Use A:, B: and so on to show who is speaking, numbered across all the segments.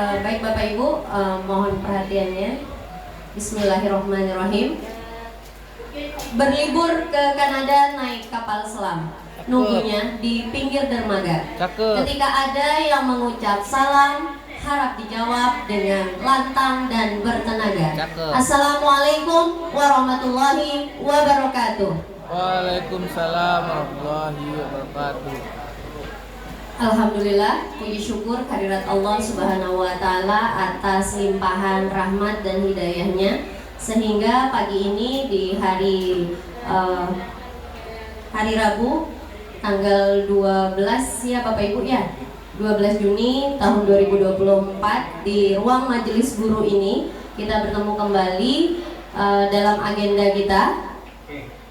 A: Baik Bapak Ibu, mohon perhatiannya. Bismillahirrahmanirrahim. Berlibur ke Kanada naik kapal selam. Nunggunya di pinggir dermaga. Ketika ada yang mengucap salam, harap dijawab dengan lantang dan bertenaga. Assalamualaikum warahmatullahi wabarakatuh.
B: Waalaikumsalam warahmatullahi wabarakatuh.
A: Alhamdulillah, puji syukur kehadirat Allah Subhanahu wa Ta'ala atas limpahan rahmat dan hidayahnya, sehingga pagi ini di hari Rabu tanggal 12 ya Bapak Ibu ya, 12 Juni tahun 2024 di ruang majelis guru ini kita bertemu kembali dalam agenda kita.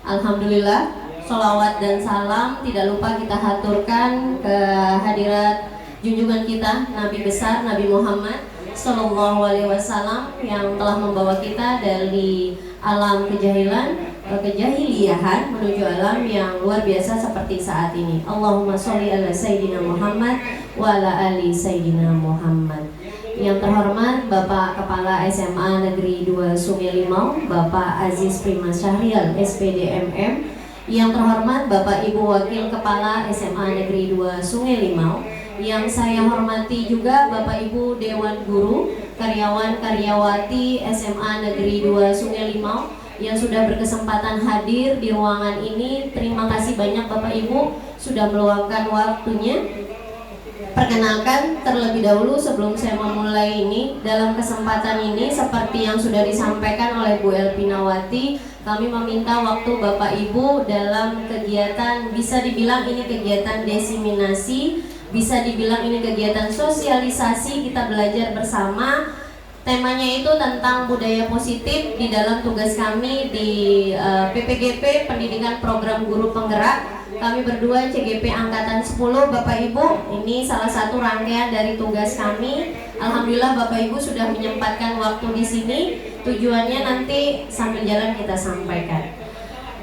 A: Alhamdulillah, sholawat dan salam tidak lupa kita haturkan ke hadirat junjungan kita Nabi besar Nabi Muhammad Sallallahu Alaihi Wasallam yang telah membawa kita dari alam kejahiliahan menuju alam yang luar biasa seperti saat ini. Allahumma sholli ala Sayyidina Muhammad wa ala ali Sayyidina Muhammad. Yang terhormat Bapak Kepala SMA Negeri 2 Sungai Limau, Bapak Aziz Prima Syahrial SPD MM. Yang terhormat Bapak Ibu Wakil Kepala SMA Negeri 2 Sungai Limau. Yang saya hormati juga Bapak Ibu Dewan Guru, karyawan-karyawati SMA Negeri 2 Sungai Limau yang sudah berkesempatan hadir di ruangan ini. Terima kasih banyak Bapak Ibu sudah meluangkan waktunya. Perkenalkan terlebih dahulu sebelum saya memulai ini, dalam kesempatan ini seperti yang sudah disampaikan oleh Bu Elpinawati, kami meminta waktu Bapak Ibu dalam kegiatan, bisa dibilang ini kegiatan desiminasi, bisa dibilang ini kegiatan sosialisasi, kita belajar bersama. Temanya itu tentang budaya positif di dalam tugas kami di PPGP Pendidikan Program Guru Penggerak. Kami berdua CGP Angkatan 10 Bapak Ibu, ini salah satu rangkaian dari tugas kami. Alhamdulillah Bapak Ibu sudah menyempatkan waktu di sini. Tujuannya nanti sambil jalan kita sampaikan.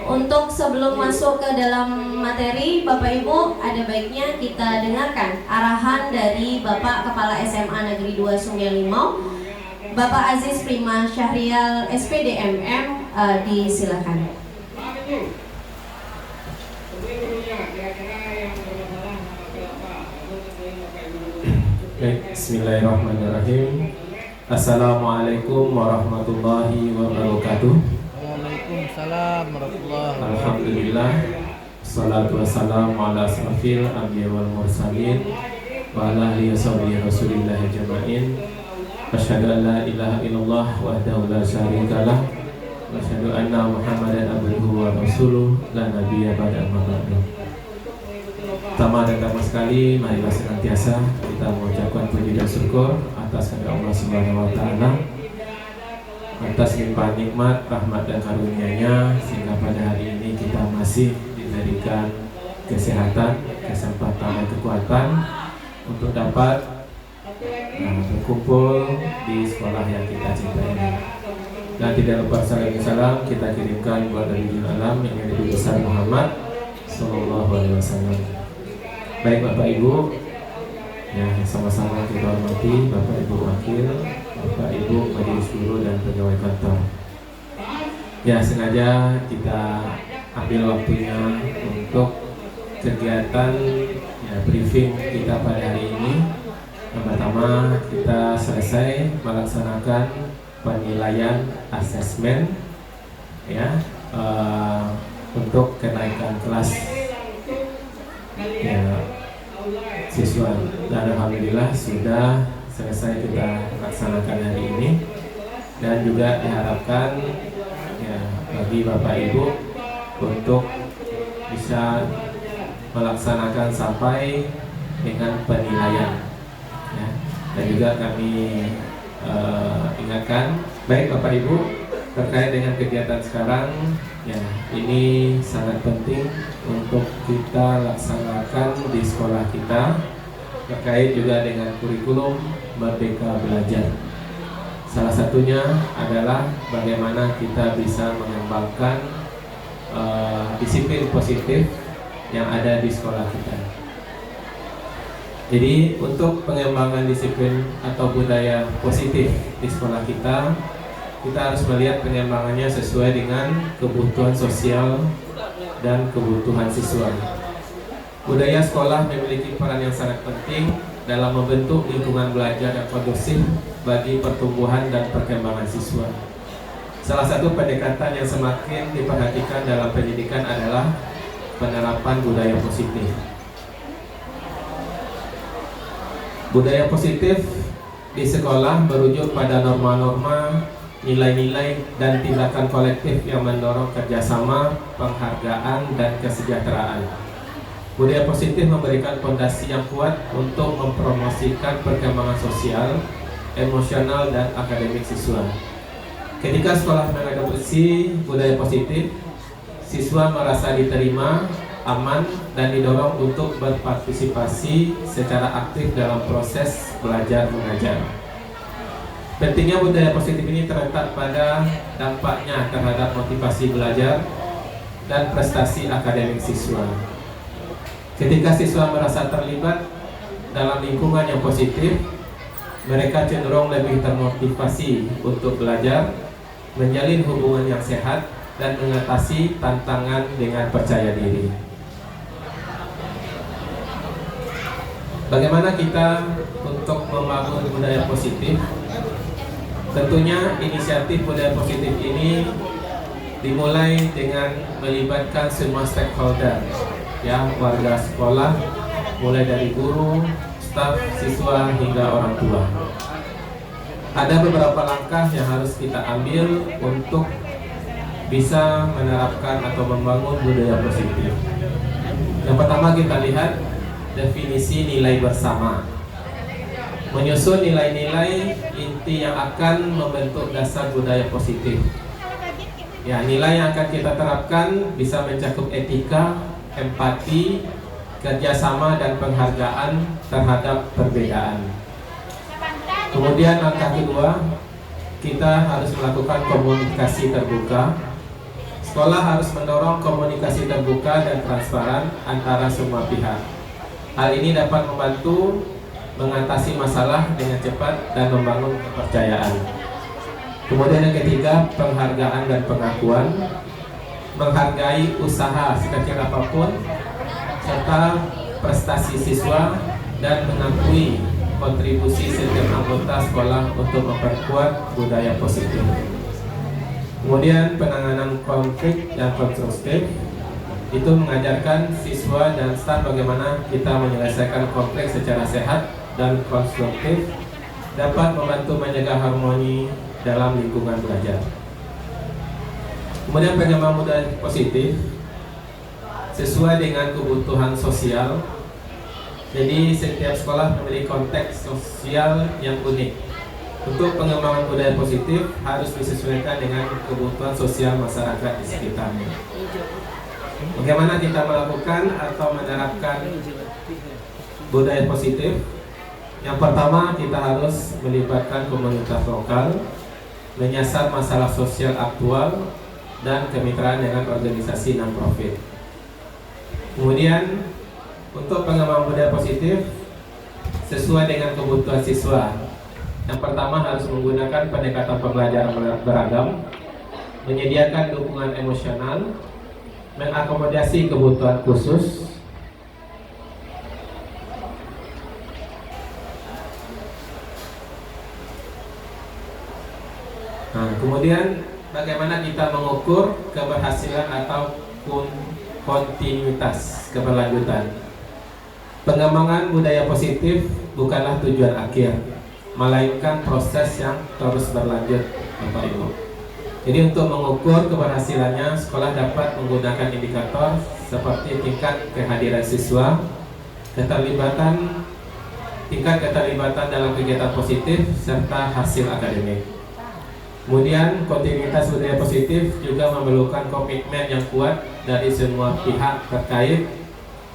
A: Untuk sebelum masuk ke dalam materi, Bapak Ibu, ada baiknya kita dengarkan arahan dari Bapak Kepala SMA Negeri 2 Sungai Limau, Bapak Aziz Prima Syahrial SPD MM, disilakan.
C: Bismillahirrahmanirrahim. Assalamualaikum warahmatullahi wabarakatuh.
B: Waalaikumsalam warahmatullahi wabarakatuh.
C: Alhamdulillah, salatu wassalamu ala asrafil anbiya wal mursalin wa ala alihi washabihi rasulillah ajma'in. Asyhadu an la ilaha illallah wahdahu la syarikalah wa asyhadu anna Muhammadan abduhu wa rasuluh la nabiyya ba'da ma ba'du. Pertama dan utama sekali, marilah senantiasa kita mengucapkan puji dan syukur atas kepada Allah Subhanahu wa Ta'ala atas limpahan nikmat, rahmat dan karunia-Nya, sehingga pada hari ini kita masih diberikan kesehatan, kesempatan dan kekuatan untuk dapat berkumpul di sekolah yang kita cintai ini. Dan tidak lupa salam kita kirimkan buat dari alam yang Nabi besar Muhammad Sallallahu Alaihi Wasallam. Baik Bapak Ibu, ya sama-sama kita hormati Bapak Ibu Wakil, Bapak Ibu Majelis Guru dan pegawai kantor. Ya, sengaja kita ambil waktunya untuk kegiatan briefing kita pada hari ini. Pertama kita selesai melaksanakan penilaian asesmen untuk kenaikan kelas siswa, dan alhamdulillah sudah selesai kita laksanakan hari ini, dan juga diharapkan bagi Bapak Ibu untuk bisa melaksanakan sampai dengan penilaian dan juga kami ingatkan baik Bapak Ibu terkait dengan kegiatan sekarang, ini sangat penting untuk kita laksanakan di sekolah kita terkait juga dengan kurikulum Merdeka Belajar. Salah satunya adalah bagaimana kita bisa mengembangkan disiplin positif yang ada di sekolah kita. Jadi untuk pengembangan disiplin atau budaya positif di sekolah kita harus melihat pengembangannya sesuai dengan kebutuhan sosial dan kebutuhan siswa. Budaya sekolah memiliki peran yang sangat penting dalam membentuk lingkungan belajar yang kondusif bagi pertumbuhan dan perkembangan siswa. Salah satu pendekatan yang semakin diperhatikan dalam pendidikan adalah penerapan budaya positif. Budaya positif di sekolah merujuk pada norma-norma, nilai-nilai, dan tindakan kolektif yang mendorong kerjasama, penghargaan, dan kesejahteraan. Budaya positif memberikan fondasi yang kuat untuk mempromosikan perkembangan sosial, emosional, dan akademik siswa. Ketika sekolah mengadopsi budaya positif, siswa merasa diterima, aman, dan didorong untuk berpartisipasi secara aktif dalam proses belajar mengajar. Pentingnya budaya positif ini terletak pada dampaknya terhadap motivasi belajar dan prestasi akademik siswa. Ketika siswa merasa terlibat dalam lingkungan yang positif, mereka cenderung lebih termotivasi untuk belajar, menjalin hubungan yang sehat, dan mengatasi tantangan dengan percaya diri. Bagaimana kita untuk membangun budaya positif? Tentunya inisiatif budaya positif ini dimulai dengan melibatkan semua stakeholder, ya, warga sekolah, mulai dari guru, staf, siswa, hingga orang tua. Ada beberapa langkah yang harus kita ambil untuk bisa menerapkan atau membangun budaya positif. Yang pertama kita lihat definisi nilai bersama. Menyusun nilai-nilai inti yang akan membentuk dasar budaya positif. Ya, nilai yang akan kita terapkan bisa mencakup etika, empati, kerjasama, dan penghargaan terhadap perbedaan. Kemudian langkah kedua, kita harus melakukan komunikasi terbuka. Sekolah harus mendorong komunikasi terbuka dan transparan antara semua pihak. Hal ini dapat membantu mengatasi masalah dengan cepat dan membangun kepercayaan. Kemudian yang ketiga, penghargaan dan pengakuan. Menghargai usaha sekecil apapun serta prestasi siswa dan mengakui kontribusi setiap anggota sekolah untuk memperkuat budaya positif. Kemudian penanganan konflik dan konstruktif, itu mengajarkan siswa dan staf bagaimana kita menyelesaikan konflik secara sehat dan konstruktif, dapat membantu menjaga harmoni dalam lingkungan belajar. Kemudian pengembangan budaya positif sesuai dengan kebutuhan sosial. Jadi setiap sekolah memiliki konteks sosial yang unik. Untuk pengembangan budaya positif harus disesuaikan dengan kebutuhan sosial masyarakat di sekitarnya. Bagaimana kita melakukan atau menerapkan budaya positif? Yang pertama, kita harus melibatkan komunitas lokal, menyasar masalah sosial aktual, dan kemitraan dengan organisasi non-profit. Kemudian, untuk pengembangan budaya positif sesuai dengan kebutuhan siswa. Yang pertama harus menggunakan pendekatan pembelajaran beragam, menyediakan dukungan emosional, mengakomodasi kebutuhan khusus, kemudian bagaimana kita mengukur keberhasilan ataupun kontinuitas keberlanjutan. Pengembangan budaya positif bukanlah tujuan akhir, melainkan proses yang terus berlanjut, Bapak Ibu. Jadi untuk mengukur keberhasilannya, sekolah dapat menggunakan indikator seperti tingkat kehadiran siswa, tingkat keterlibatan dalam kegiatan positif, serta hasil akademik. Kemudian kontinuitas budaya positif juga memerlukan komitmen yang kuat dari semua pihak terkait.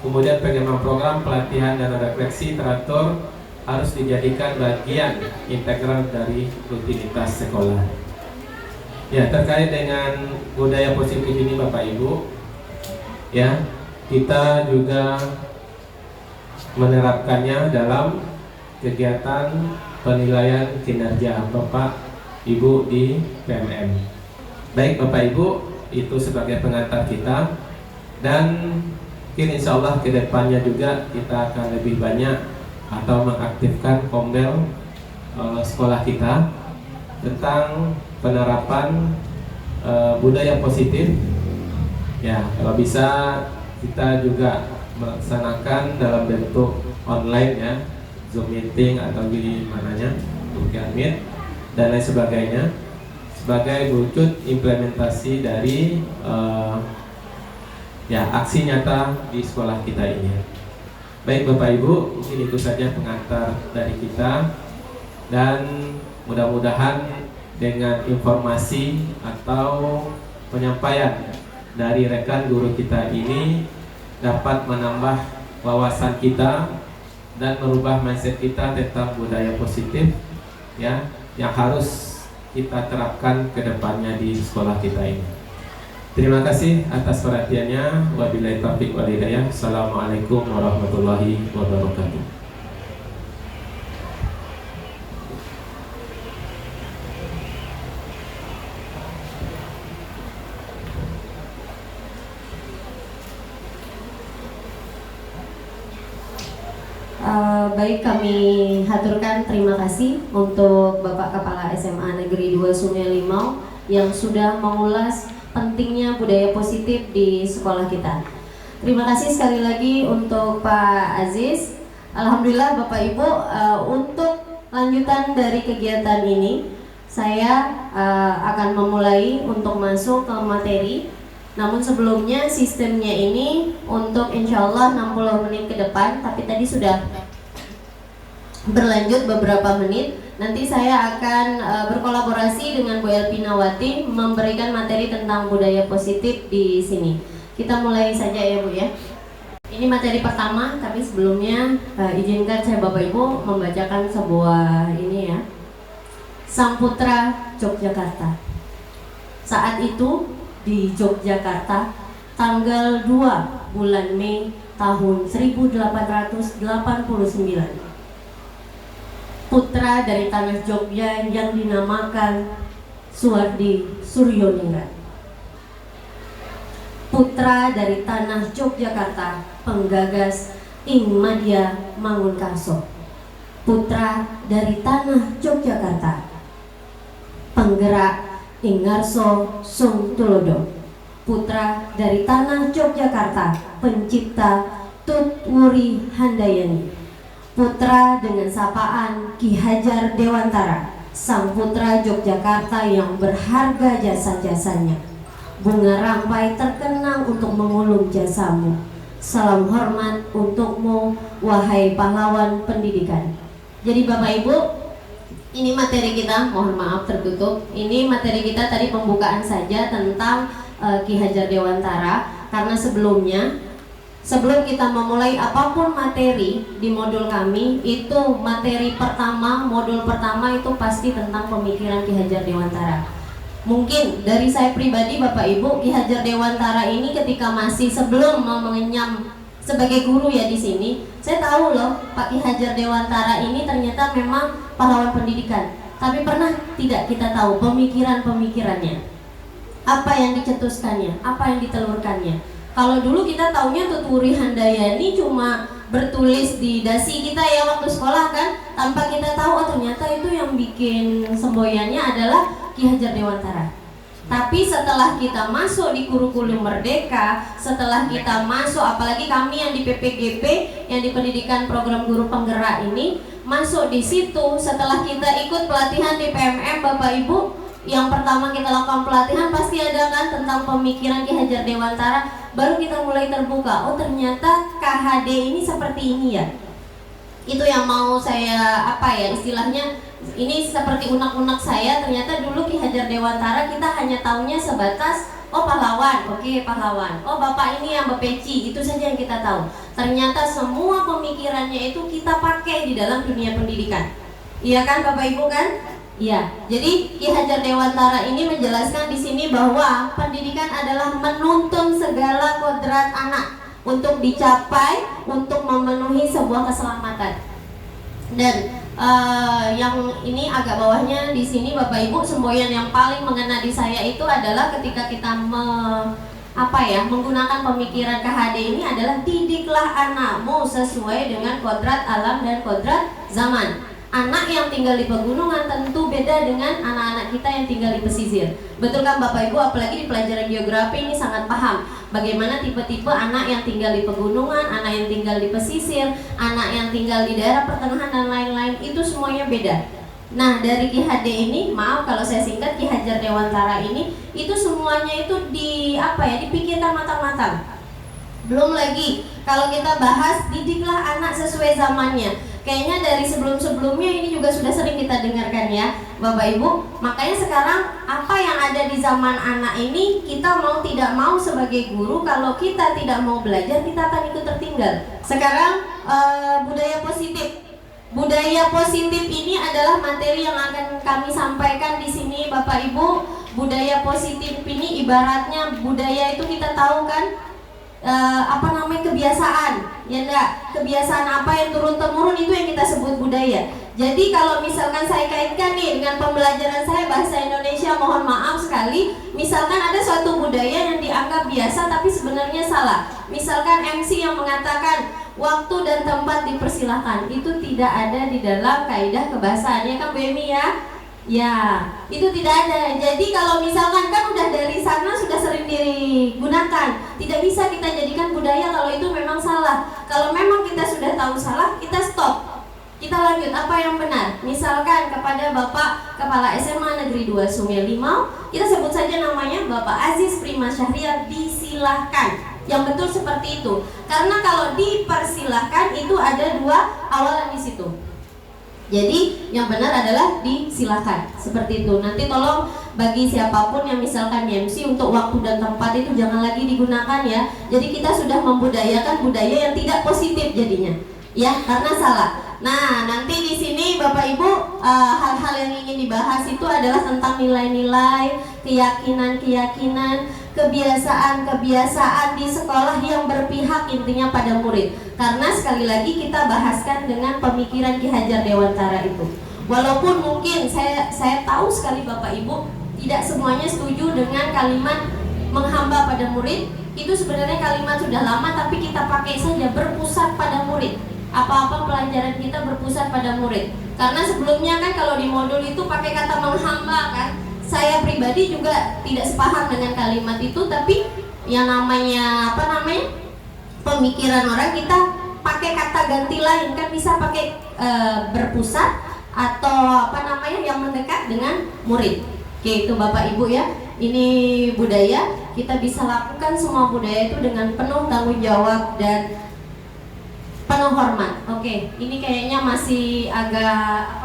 C: Kemudian pengembangan program pelatihan dan refleksi teratur harus dijadikan bagian integral dari rutinitas sekolah. Ya, terkait dengan budaya positif ini Bapak Ibu, ya, kita juga menerapkannya dalam kegiatan penilaian kinerja Bapak Ibu di PMM. Baik Bapak Ibu, itu sebagai pengantar kita, dan mungkin insya Allah kedepannya juga kita akan lebih banyak atau mengaktifkan kombel sekolah kita tentang penerapan budaya positif. Ya, kalau bisa kita juga melaksanakan dalam bentuk online ya, Zoom meeting atau gimananya, Google Meet dan lain sebagainya, sebagai wujud implementasi dari ya aksi nyata di sekolah kita ini. Baik Bapak Ibu, mungkin itu saja pengantar dari kita, dan mudah-mudahan dengan informasi atau penyampaian dari rekan guru kita ini dapat menambah wawasan kita dan merubah mindset kita tentang budaya positif ya, yang harus kita terapkan ke depannya di sekolah kita ini. Terima kasih atas perhatiannya. Wabillahi taufiq wal hidayah. Assalamualaikum warahmatullahi wabarakatuh.
A: Baik, kami haturkan terima kasih untuk Bapak Kepala SMA Negeri 2 Sungai Limau yang sudah mengulas pentingnya budaya positif di sekolah kita. Terima kasih sekali lagi untuk Pak Aziz. Alhamdulillah Bapak Ibu, untuk lanjutan dari kegiatan ini saya akan memulai untuk masuk ke materi. Namun sebelumnya sistemnya ini untuk insya Allah 60 menit ke depan, tapi tadi sudah berlanjut beberapa menit. Nanti saya akan berkolaborasi dengan Bu Elpinawati memberikan materi tentang budaya positif di sini. Kita mulai saja ya Bu ya. Ini materi pertama, tapi sebelumnya izinkan saya Bapak Ibu membacakan sebuah ini ya. Sang Putra Yogyakarta. Saat itu di Yogyakarta tanggal 2 bulan Mei tahun 1889. Putra dari tanah Jogja yang dinamakan Suwardi Suryoningrat. Putra dari tanah Yogyakarta, penggagas Ing Madya Mangunkarso. Putra dari tanah Yogyakarta, penggerak Ing Ngarso Sung Tulodo. Putra dari tanah Yogyakarta, pencipta Tut Wuri Handayani. Putra dengan sapaan Ki Hajar Dewantara, sang putra Yogyakarta yang berharga jasa-jasanya. Bunga rampai terkenang untuk mengulung jasamu. Salam hormat untukmu, wahai pahlawan pendidikan. Jadi Bapak Ibu, ini materi kita, mohon maaf tertutup. Ini materi kita tadi pembukaan saja tentang Ki Hajar Dewantara, karena sebelum kita memulai apapun materi di modul kami, itu materi pertama, modul pertama itu pasti tentang pemikiran Ki Hajar Dewantara. Mungkin dari saya pribadi Bapak Ibu, Ki Hajar Dewantara ini ketika masih sebelum mau mengenyam sebagai guru ya di sini, saya tahu loh Pak Ki Hajar Dewantara ini ternyata memang pahlawan pendidikan. Tapi pernah tidak kita tahu pemikiran-pemikirannya? Apa yang dicetuskannya? Apa yang ditelurkannya? Kalau dulu kita taunya Tut Wuri Handayani cuma bertulis di dasi kita ya waktu sekolah kan, tanpa kita tahu ternyata itu yang bikin semboyannya adalah Ki Hajar Dewantara. Tapi setelah kita masuk di kurikulum Merdeka, setelah kita masuk, apalagi kami yang di PPGP, yang di Pendidikan Program Guru Penggerak ini, masuk di situ setelah kita ikut pelatihan di PMM Bapak Ibu, yang pertama kita lakukan pelatihan pasti ada kan tentang pemikiran Ki Hajar Dewantara. Baru kita mulai terbuka, oh ternyata KHD ini seperti ini ya. Itu yang mau saya istilahnya, ini seperti unek-unek saya. Ternyata dulu Ki Hajar Dewantara kita hanya taunya sebatas oh pahlawan, oke pahlawan. Oh bapak ini yang bepeci, itu saja yang kita tahu. Ternyata semua pemikirannya itu kita pakai di dalam dunia pendidikan. Iya kan Bapak Ibu kan? Iya, jadi Ki Hajar Dewantara ini menjelaskan di sini bahwa pendidikan adalah menuntun segala kodrat anak untuk dicapai, untuk memenuhi sebuah keselamatan. Dan yang ini agak bawahnya di sini Bapak Ibu, semboyan yang paling mengena di saya itu adalah ketika kita menggunakan pemikiran KHD ini adalah didiklah anakmu sesuai dengan kodrat alam dan kodrat zaman. Anak yang tinggal di pegunungan tentu beda dengan anak-anak kita yang tinggal di pesisir. Betul kan Bapak Ibu? Apalagi di pelajaran geografi ini sangat paham bagaimana tipe-tipe anak yang tinggal di pegunungan, anak yang tinggal di pesisir, anak yang tinggal di daerah pertengahan dan lain-lain, itu semuanya beda. Nah, dari Ki HD ini, maaf kalau saya singkat, Ki Hajar Dewantara ini, itu semuanya itu dipikirkan matang-matang. Belum lagi kalau kita bahas didiklah anak sesuai zamannya. Kayaknya dari sebelum-sebelumnya ini juga sudah sering kita dengarkan ya Bapak Ibu. Makanya sekarang apa yang ada di zaman anak ini, kita mau tidak mau sebagai guru, kalau kita tidak mau belajar, kita akan ikut tertinggal. Sekarang budaya positif. Budaya positif ini adalah materi yang akan kami sampaikan di sini Bapak Ibu. Budaya positif ini ibaratnya budaya itu kita tahu kan, kebiasaan, ya enggak? Kebiasaan apa yang turun-temurun itu yang kita sebut budaya. Jadi kalau misalkan saya kaitkan nih dengan pembelajaran saya bahasa Indonesia, mohon maaf sekali, misalkan ada suatu budaya yang dianggap biasa tapi sebenarnya salah. Misalkan MC yang mengatakan waktu dan tempat dipersilahkan, itu tidak ada di dalam kaidah kebahasaan, ya kan Bu Emi ya? Ya, itu tidak ada. Jadi kalau misalkan kan udah dari sana sudah sering digunakan, tidak bisa kita jadikan budaya kalau itu memang salah. Kalau memang kita sudah tahu salah, kita stop. Kita lanjut apa yang benar. Misalkan kepada Bapak Kepala SMA Negeri 2 Sungai Limau, kita sebut saja namanya Bapak Aziz Prima Syahriar, disilahkan. Yang betul seperti itu. Karena kalau dipersilahkan itu ada dua awalan di situ. Jadi yang benar adalah disilahkan, seperti itu. Nanti tolong bagi siapapun yang misalkan MC, untuk waktu dan tempat itu jangan lagi digunakan ya. Jadi kita sudah membudayakan budaya yang tidak positif jadinya, ya, karena salah. Nah, nanti di sini Bapak Ibu hal-hal yang ingin dibahas itu adalah tentang nilai-nilai, keyakinan-keyakinan, kebiasaan-kebiasaan di sekolah yang berpihak intinya pada murid. Karena sekali lagi kita bahaskan dengan pemikiran Ki Hajar Dewantara itu. Walaupun mungkin saya tahu sekali Bapak Ibu tidak semuanya setuju dengan kalimat menghamba pada murid. Itu sebenarnya kalimat sudah lama tapi kita pakai saja, berpusat pada murid. Apa-apa pelajaran kita berpusat pada murid. Karena sebelumnya kan kalau di modul itu pakai kata menghamba kan. Saya pribadi juga tidak sepaham dengan kalimat itu, tapi yang namanya pemikiran orang, kita pakai kata ganti lain kan, bisa pakai berpusat atau yang mendekat dengan murid. Oke, itu Bapak Ibu ya. Ini budaya, kita bisa lakukan semua budaya itu dengan penuh tanggung jawab dan penuh hormat. Oke, ini kayaknya masih agak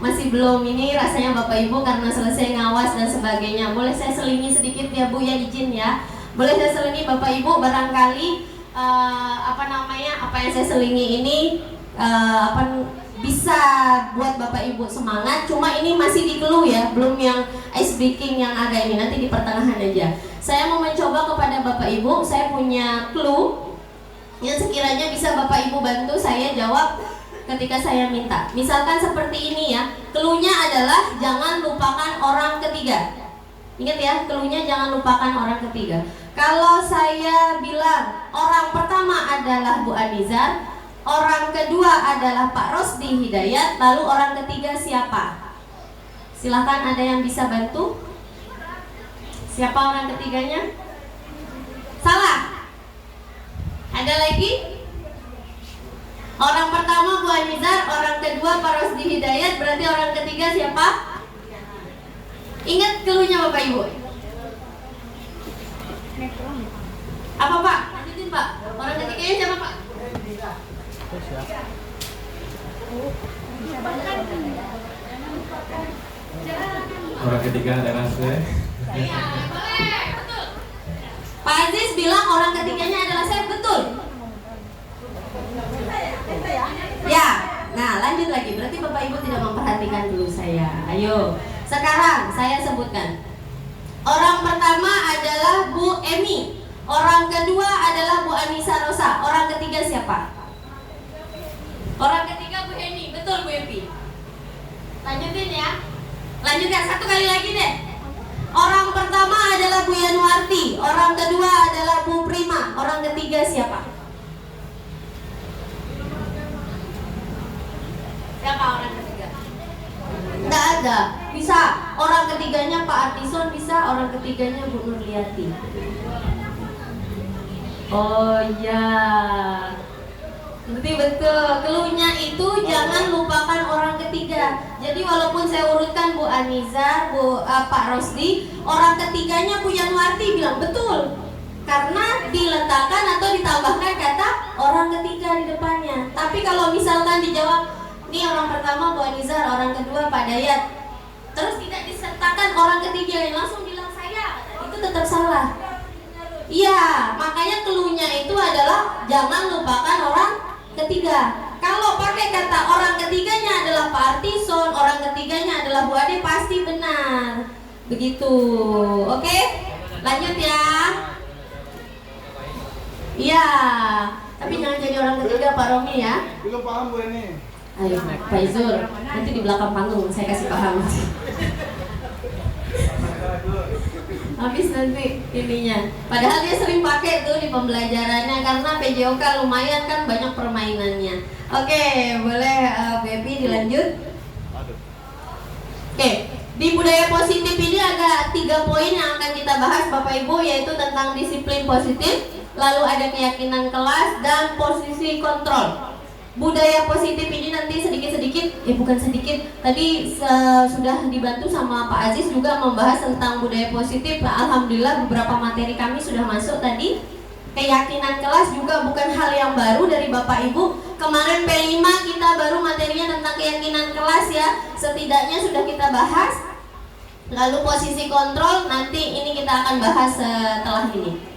A: masih belum ini rasanya Bapak Ibu, karena selesai ngawas dan sebagainya. Boleh saya selingi sedikit ya Bu ya, izin ya. Boleh saya selingi Bapak Ibu, barangkali apa yang saya selingi ini bisa buat Bapak Ibu semangat. Cuma ini masih di clue ya, belum yang ice breaking yang agak ini, nanti di pertengahan aja. Saya mau mencoba kepada Bapak Ibu, saya punya clue yang sekiranya bisa Bapak Ibu bantu saya jawab ketika saya minta. Misalkan seperti ini ya, clue-nya adalah jangan lupakan orang ketiga. Ingat ya, clue-nya jangan lupakan orang ketiga. Kalau saya bilang orang pertama adalah Bu Anizar, orang kedua adalah Pak Rosdi Hidayat, lalu orang ketiga siapa? Silahkan, ada yang bisa bantu? Siapa orang ketiganya? Salah. Ada lagi? Orang pertama Bu Anizar, orang kedua Pak Rosdi Hidayat, berarti orang ketiga siapa? Ingat clue-nya Bapak Ibu? Apa Pak? Lanjutin Pak. Orang ketiganya siapa Pak?
C: Orang ketiga adalah saya.
A: Iya, boleh, betul. Pak Aziz bilang orang ketiganya adalah saya, betul. Ya, nah lanjut lagi. Berarti Bapak Ibu tidak memperhatikan dulu saya. Ayo, sekarang saya sebutkan. Orang pertama adalah Bu Emi. Orang kedua adalah Bu Anissa Rosa. Orang ketiga siapa? Orang ketiga Bu Heni. Betul Bu Epi? Lanjutin ya. Lanjutkan satu kali lagi deh. Orang pertama adalah Bu Yanuarti. Orang kedua adalah Bu Prima. Orang ketiga siapa? Siapa orang ketiga? Nggak ada. Bisa orang ketiganya Pak Artison, bisa orang ketiganya Bu Nurliati. Oh ya, berarti betul. Keluhnya itu jangan lupakan orang ketiga. Jadi walaupun saya urutkan Bu Aniza, Pak Rosdi, orang ketiganya Bu Yanuarti bilang betul, karena diletakkan atau ditambahkan kata orang ketiga di depannya. Tapi kalau misalkan dijawab, ini orang pertama Bu Aniza, orang kedua Pak Dayat, terus tidak disertakan orang ketiga yang langsung bilang saya, itu tetap salah. Iya, makanya cluenya itu adalah jangan lupakan orang ketiga. Kalau pakai kata orang ketiganya adalah Pak Artison, orang ketiganya adalah Bu Ade, pasti benar. Begitu. Oke? Lanjut ya. Iya. Tapi jangan jadi orang ketiga Pak Romi ya.
D: Belum paham Bu ini.
A: Ayo Pak Izur, nanti di belakang panggung saya kasih paham. Habis nanti ininya. Padahal dia sering pakai tuh di pembelajarannya karena PJOK lumayan kan banyak permainannya. Oke, boleh Baby dilanjut. Oke, di budaya positif ini ada 3 poin yang akan kita bahas Bapak Ibu, yaitu tentang disiplin positif, lalu ada keyakinan kelas dan posisi kontrol. Budaya positif ini nanti sedikit-sedikit, bukan sedikit, tadi sudah dibantu sama Pak Aziz juga membahas tentang budaya positif. Alhamdulillah beberapa materi kami sudah masuk tadi. Keyakinan kelas juga bukan hal yang baru dari Bapak Ibu. Kemarin P5 kita baru materinya tentang keyakinan kelas ya, setidaknya sudah kita bahas. Lalu posisi kontrol nanti ini kita akan bahas setelah ini.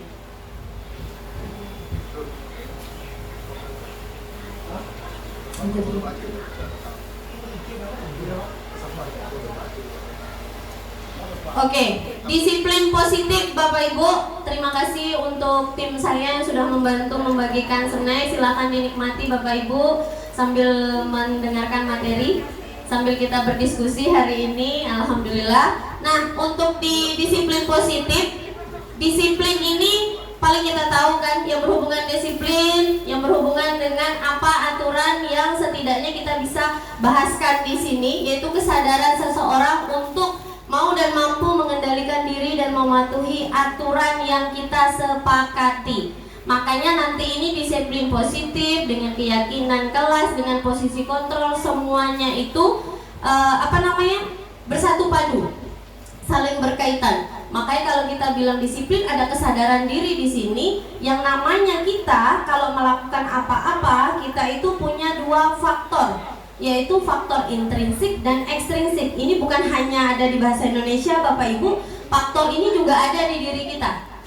A: Oke, disiplin positif Bapak Ibu. Terima kasih untuk tim saya yang sudah membantu membagikan senai. Silakan dinikmati Bapak Ibu sambil mendengarkan materi, sambil kita berdiskusi hari ini. Alhamdulillah. Nah, untuk di disiplin positif, disiplin ini paling kita tahu kan, yang berhubungan disiplin, yang berhubungan dengan apa aturan yang setidaknya kita bisa bahaskan di sini, yaitu kesadaran seseorang untuk mau dan mampu mengendalikan diri dan mematuhi aturan yang kita sepakati. Makanya nanti ini disiplin positif dengan keyakinan kelas, dengan posisi kontrol, semuanya itu bersatu padu, saling berkaitan. Makanya kalau kita bilang disiplin, ada kesadaran diri di sini. Yang namanya kita kalau melakukan apa-apa, kita itu punya 2 faktor, yaitu faktor intrinsik dan ekstrinsik. Ini bukan hanya ada di bahasa Indonesia Bapak Ibu, faktor ini juga ada di diri kita.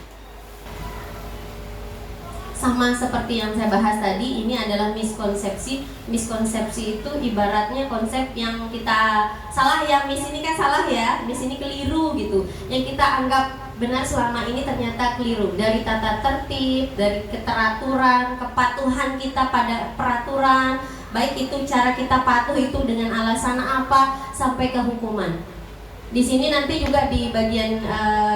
A: Sama seperti yang saya bahas tadi, ini adalah miskonsepsi. Miskonsepsi itu ibaratnya konsep yang kita salah ya, miss ini kan salah ya, miss ini keliru gitu. Yang kita anggap benar selama ini ternyata keliru. Dari tata tertib, dari keteraturan, kepatuhan kita pada peraturan, baik itu cara kita patuh itu dengan alasan apa, sampai ke hukuman. Di sini nanti juga di bagian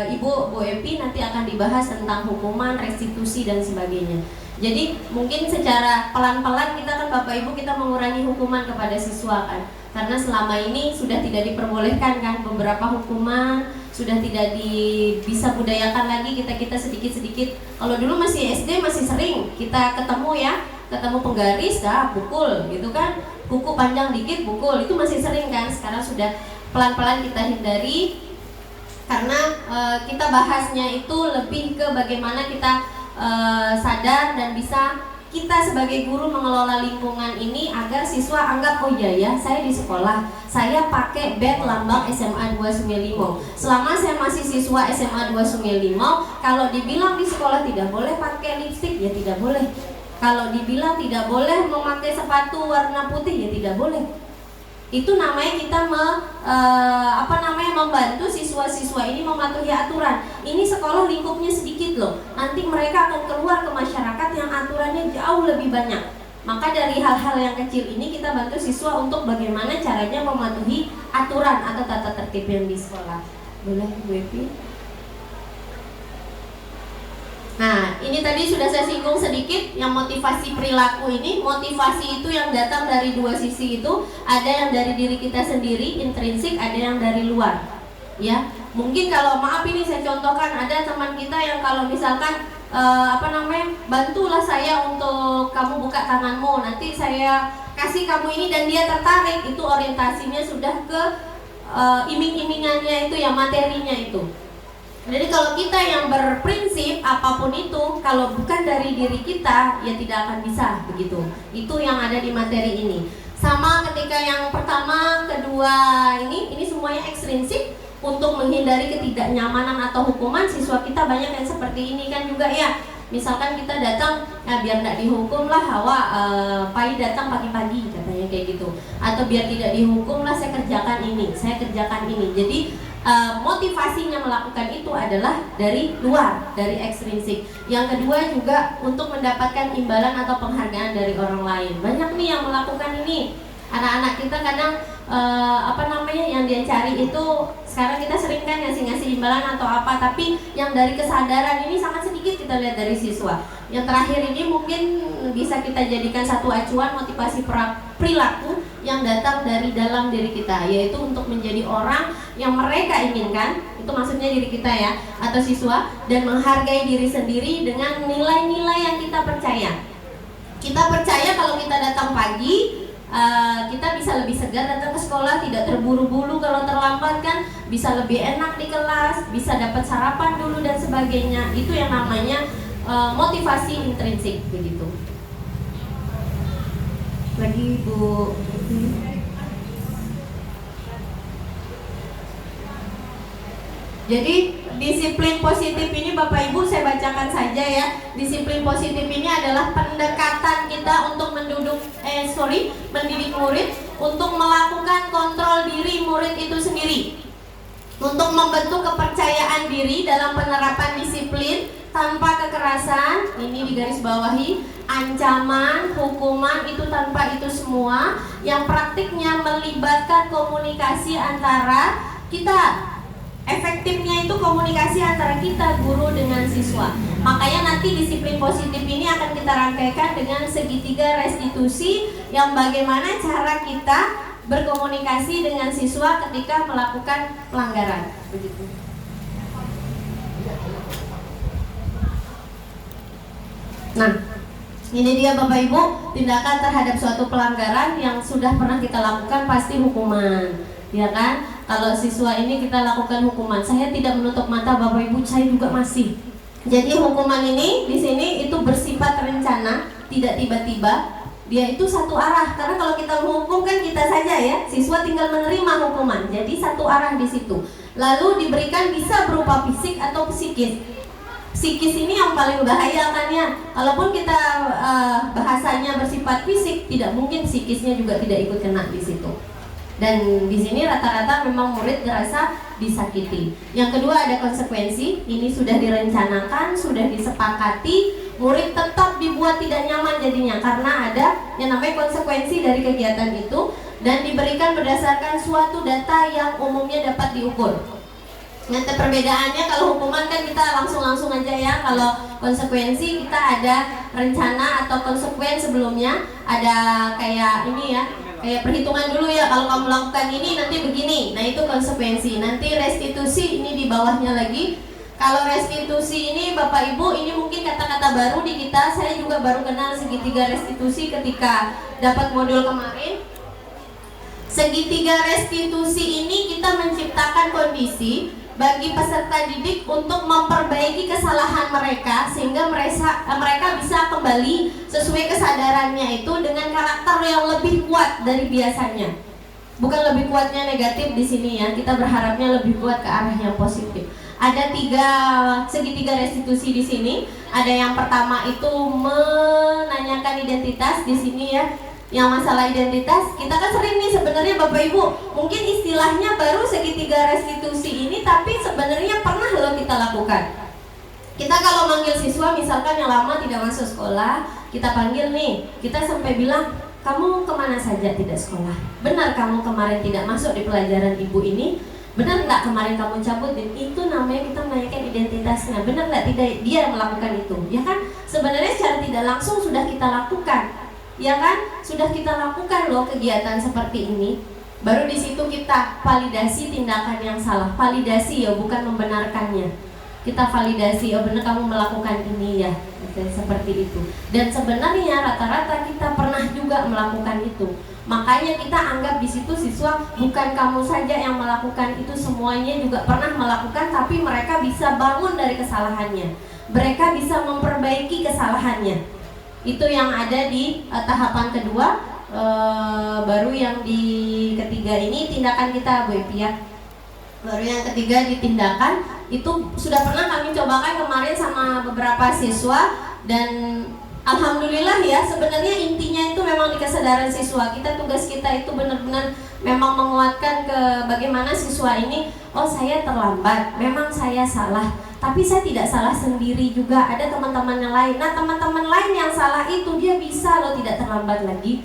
A: Ibu, Bu Epi nanti akan dibahas tentang hukuman, restitusi dan sebagainya. Jadi mungkin secara pelan-pelan kita kan Bapak Ibu kita mengurangi hukuman kepada siswa kan. Karena selama ini sudah tidak diperbolehkan kan, beberapa hukuman sudah tidak bisa budayakan lagi kita sedikit-sedikit. Kalau dulu masih SD masih sering kita ketemu ya, ketemu penggaris pukul gitu kan, kuku panjang dikit pukul, itu masih sering kan. Sekarang sudah pelan-pelan kita hindari, karena kita bahasnya itu lebih ke bagaimana kita sadar dan bisa kita sebagai guru mengelola lingkungan ini agar siswa anggap, oh iya ya, saya di sekolah saya pakai badge lambang SMA 2 Sungai Limau. Selama saya masih siswa SMA 2 Sungai Limau, kalau dibilang di sekolah tidak boleh pakai lipstik, ya tidak boleh. Kalau dibilang tidak boleh memakai sepatu warna putih, ya tidak boleh. Itu namanya kita membantu siswa-siswa ini mematuhi aturan. Ini sekolah lingkupnya sedikit loh. Nanti mereka akan keluar ke masyarakat yang aturannya jauh lebih banyak. Maka dari hal-hal yang kecil ini kita bantu siswa untuk bagaimana caranya mematuhi aturan atau tata tertib yang di sekolah. Boleh Bu Epi? Nah, ini tadi sudah saya singgung sedikit yang motivasi perilaku ini. Motivasi itu yang datang dari dua sisi itu, ada yang dari diri kita sendiri, intrinsik, ada yang dari luar. Ya, mungkin kalau maaf ini saya contohkan, ada teman kita yang kalau misalkan bantulah saya untuk kamu buka tanganmu, nanti saya kasih kamu ini dan dia tertarik, itu orientasinya sudah ke iming-imingannya itu ya, materinya itu. Jadi kalau kita yang berprinsip apapun itu, kalau bukan dari diri kita, ya tidak akan bisa begitu. Itu yang ada di materi ini. Sama ketika yang pertama, kedua ini semuanya ekstrinsik untuk menghindari ketidaknyamanan atau hukuman. Siswa kita banyak yang seperti ini kan juga ya. Misalkan kita datang, ya biar tidak dihukum lah Hawa, Pai datang pagi-pagi katanya kayak gitu. Atau biar tidak dihukum lah saya kerjakan ini. Jadi motivasinya melakukan itu adalah dari luar, dari ekstrinsik. Yang kedua juga untuk mendapatkan imbalan atau penghargaan dari orang lain. Banyak nih yang melakukan ini. Anak-anak kita kadang yang dia cari itu, sekarang kita sering kan ngasih imbalan atau apa, tapi yang dari kesadaran ini sangat sedikit kita lihat dari siswa. Yang terakhir ini mungkin bisa kita jadikan satu acuan motivasi perilaku yang datang dari dalam diri kita, yaitu untuk menjadi orang yang mereka inginkan. Itu maksudnya diri kita ya, atau siswa, dan menghargai diri sendiri dengan nilai-nilai yang kita percaya. Kita percaya kalau kita datang pagi, kita bisa lebih segar datang ke sekolah, tidak terburu-buru kalau terlambat kan, bisa lebih enak di kelas, bisa dapat sarapan dulu dan sebagainya. Itu yang namanya motivasi intrinsik begitu. Lagi Bu. Jadi disiplin positif ini Bapak Ibu saya bacakan saja ya. Disiplin positif ini adalah pendekatan kita untuk mendidik murid untuk melakukan kontrol diri murid itu sendiri, untuk membentuk kepercayaan diri dalam penerapan disiplin tanpa kekerasan. Ini digarisbawahi, ancaman, hukuman, itu tanpa itu semua, yang praktiknya melibatkan komunikasi antara kita. Efektifnya itu komunikasi antara kita guru dengan siswa. Makanya nanti disiplin positif ini akan kita rangkaikan dengan segitiga restitusi, yang bagaimana cara kita berkomunikasi dengan siswa ketika melakukan pelanggaran. Begitu. Nah, ini dia Bapak Ibu, tindakan terhadap suatu pelanggaran yang sudah pernah kita lakukan pasti hukuman, ya kan? Kalau siswa ini kita lakukan hukuman, saya tidak menutup mata Bapak Ibu, saya juga masih. Jadi hukuman ini di sini itu bersifat rencana, tidak tiba-tiba. Dia itu satu arah, karena kalau kita menghukum kan kita saja ya, siswa tinggal menerima hukuman. Jadi satu arah di situ. Lalu diberikan bisa berupa fisik atau psikis. Psikis ini yang paling bahaya kan ya. Kalaupun kita bahasanya bersifat fisik, tidak mungkin psikisnya juga tidak ikut kena di situ. Dan di sini rata-rata memang murid merasa disakiti. Yang kedua ada konsekuensi. Ini sudah direncanakan, sudah disepakati. Murid tetap dibuat tidak nyaman jadinya karena ada yang namanya konsekuensi dari kegiatan itu, dan diberikan berdasarkan suatu data yang umumnya dapat diukur. Nanti perbedaannya, kalau hukuman kan kita langsung aja ya. Kalau konsekuensi kita ada rencana atau konsekuen sebelumnya, ada kayak ini ya, kayak perhitungan dulu ya, kalau kamu lakukan ini nanti begini. Nah itu konsekuensi. Nanti restitusi ini di bawahnya lagi. Kalau restitusi ini Bapak Ibu, ini mungkin kata-kata baru di kita. Saya juga baru kenal segitiga restitusi ketika dapat modul kemarin. Segitiga restitusi ini kita menciptakan kondisi bagi peserta didik untuk memperbaiki kesalahan mereka, sehingga mereka bisa kembali sesuai kesadarannya itu dengan karakter yang lebih kuat dari biasanya. Bukan lebih kuatnya negatif di sini ya, kita berharapnya lebih kuat ke arah yang positif. Ada segitiga restitusi di sini. Ada yang pertama itu menanyakan identitas di sini ya. Yang masalah identitas, kita kan sering nih sebenarnya Bapak Ibu, mungkin istilahnya baru segitiga restitusi ini, tapi sebenarnya pernah loh kita lakukan. Kita kalau manggil siswa misalkan yang lama tidak masuk sekolah, kita panggil nih, kita sampai bilang, kamu kemana saja tidak sekolah? Benar kamu kemarin tidak masuk di pelajaran ibu ini? Benar nggak kemarin kamu cabut? Itu namanya kita menanyakan identitasnya. Benar nggak tidak dia melakukan itu? Ya kan? Sebenarnya secara tidak langsung sudah kita lakukan. Ya kan? Sudah kita lakukan loh kegiatan seperti ini. Baru di situ kita validasi tindakan yang salah. Validasi ya, bukan membenarkannya. Kita validasi, oh benar kamu melakukan ini ya, seperti itu. Dan sebenarnya rata-rata kita pernah juga melakukan itu. Makanya kita anggap di situ siswa bukan kamu saja yang melakukan itu, semuanya juga pernah melakukan, tapi mereka bisa bangun dari kesalahannya. Mereka bisa memperbaiki kesalahannya. Itu yang ada di tahapan kedua. Baru yang di ketiga ini tindakan kita, Bu Epi ya. Baru yang ketiga di tindakan itu sudah pernah kami cobakan kemarin sama beberapa siswa, dan alhamdulillah ya, sebenarnya intinya itu memang di kesadaran siswa. Tugas kita itu benar-benar memang menguatkan ke bagaimana siswa ini, oh saya terlambat, memang saya salah, tapi saya tidak salah sendiri juga, ada teman-teman yang lain. Nah, teman-teman lain yang salah itu dia bisa loh tidak terlambat lagi.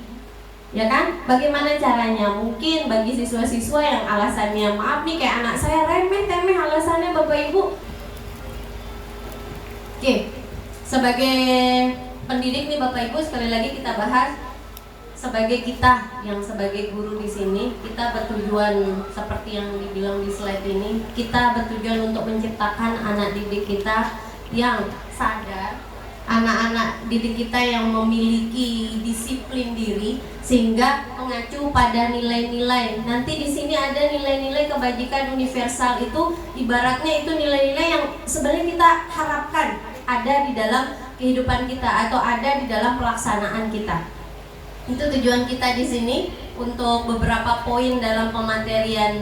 A: Ya kan? Bagaimana caranya? Mungkin bagi siswa-siswa yang alasannya, maaf nih kayak anak saya remeh-temeh alasannya Bapak Ibu. Oke, sebagai pendidik nih Bapak Ibu, sekali lagi kita bahas, sebagai kita yang sebagai guru di sini, kita bertujuan seperti yang dibilang di slide ini, kita bertujuan untuk menciptakan anak didik kita yang sadar, anak-anak didik kita yang memiliki disiplin diri, sehingga mengacu pada nilai-nilai. Nanti di sini ada nilai-nilai kebajikan universal, itu ibaratnya itu nilai-nilai yang sebenarnya kita harapkan ada di dalam kehidupan kita atau ada di dalam pelaksanaan kita. Itu tujuan kita di sini untuk beberapa poin dalam pematerian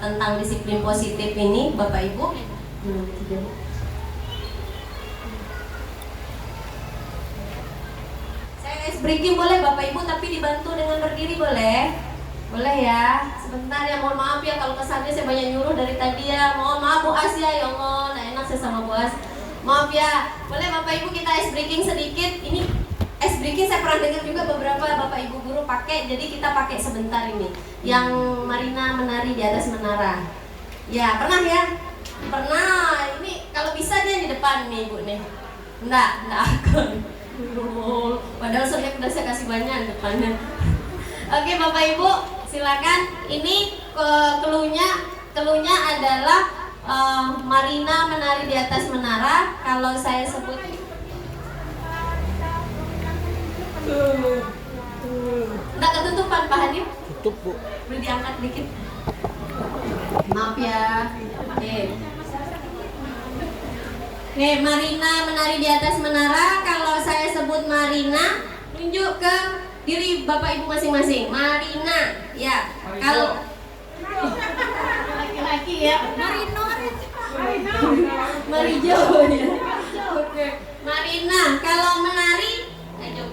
A: tentang disiplin positif ini, Bapak Ibu. Breaking boleh Bapak Ibu, tapi dibantu dengan berdiri boleh? Boleh ya? Sebentar ya, mohon maaf ya kalau kesannya saya banyak nyuruh dari tadi ya. Mohon maaf Bu As ya Allah, nggak enak saya sama Bu As. Maaf ya, boleh Bapak Ibu kita ice breaking sedikit. Ini ice breaking saya pernah dengar juga beberapa Bapak Ibu guru pakai, jadi kita pakai sebentar ini. Yang Marina menari di atas menara. Ya, pernah ya? Pernah, ini kalau bisa dia di depan nih Bu nih. Enggak akan. Padahal saya kasih banyak depannya. Oke Bapak Ibu, silakan. Ini keluhnya adalah Marina menari di atas menara. Kalau saya sebut enggak ketutupan Pak Hanif?
B: Tutup Bu.
A: Boleh diangkat dikit? Maaf ya. Oke, Marina menari di atas menara. Kalau saya sebut Marina, tunjuk ke diri Bapak Ibu masing-masing. Marina, ya. Kalau laki-laki ya, Marijo ya. Oke, Marina. Kalau menari,